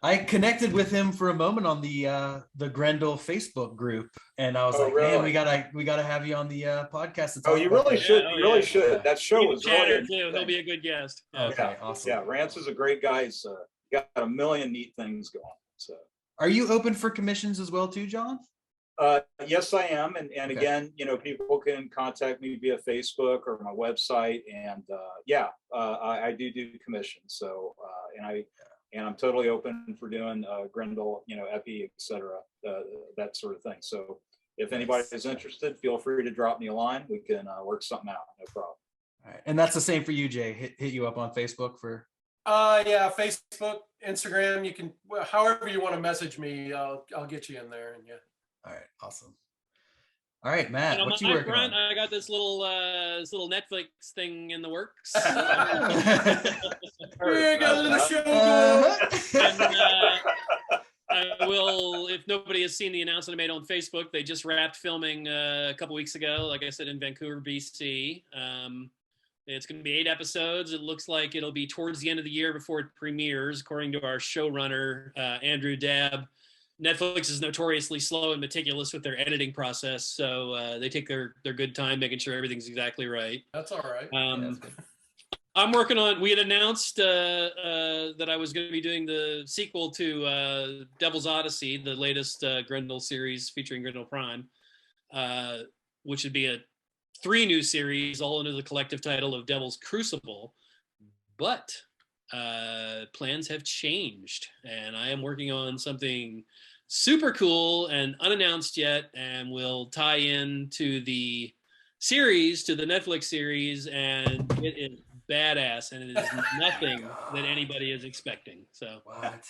I connected with him for a moment on the Grendel Facebook group, and I was really? Man, we gotta have you on the podcast. You really should. You really should. That show was really too. He'll be a good guest. Okay, awesome. Yeah, Rance is a great guy. He's got a million neat things going. So, are you open for commissions as well too, John? Yes, I am. And okay. Again, people can contact me via Facebook or my website. And I do commissions. So, and I'm totally open for doing Grendel, Eppy, etc., that sort of thing. So if anybody is interested, feel free to drop me a line. We can work something out. No problem. All right. And that's the same for you, Jay. Hit you up on Facebook for. Yeah, Facebook, Instagram. You can, however you want to message me, I'll get you in there. And yeah. All right, awesome. All right, Matt, what you working on? I got this little Netflix thing in the works. We got a little show. I will, if nobody has seen the announcement I made on Facebook, they just wrapped filming a couple weeks ago, like I said, in Vancouver, BC. It's going to be 8 episodes. It looks like it'll be towards the end of the year before it premieres, according to our showrunner, Andrew Dabb. Netflix is notoriously slow and meticulous with their editing process, so they take their good time making sure everything's exactly right. That's all right. I'm working on. We had announced that I was going to be doing the sequel to Devil's Odyssey, the latest Grendel series featuring Grendel Prime, which would be a 3 new series, all under the collective title of Devil's Crucible. But plans have changed, and I am working on something super cool and unannounced yet, and will tie in to the series, to the Netflix series, and it is badass, and it is nothing that anybody is expecting. So, what?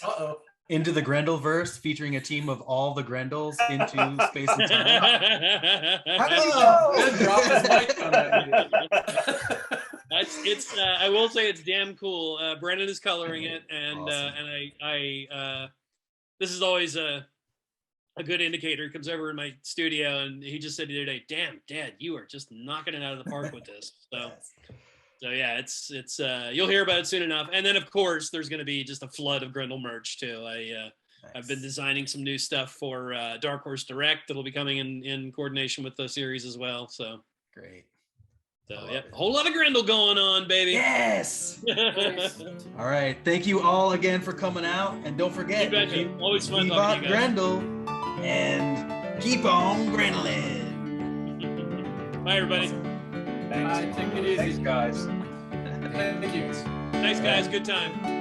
Into the Grendel verse, featuring a team of all the Grendels into space and time. How did he know? Drop his mic on that. I will say it's damn cool. Brendan is coloring it, and Awesome. and I this is always a good indicator. He comes over in my studio, and he just said the other day, "Damn, Dad, you are just knocking it out of the park with this." So yeah, it's you'll hear about it soon enough. And then of course there's going to be just a flood of Grendel merch too. I've been designing some new stuff for Dark Horse Direct that'll be coming in coordination with the series as well. So great. So yeah, a whole lot of Grendel going on, baby. Yes. All right, thank you all again for coming out, and don't forget, always fun keep talking on to you guys. Grendel and keep on Grendeling. Bye, everybody. Thanks. Take it easy. Thanks, guys. Thank you. Thanks, guys. Good time.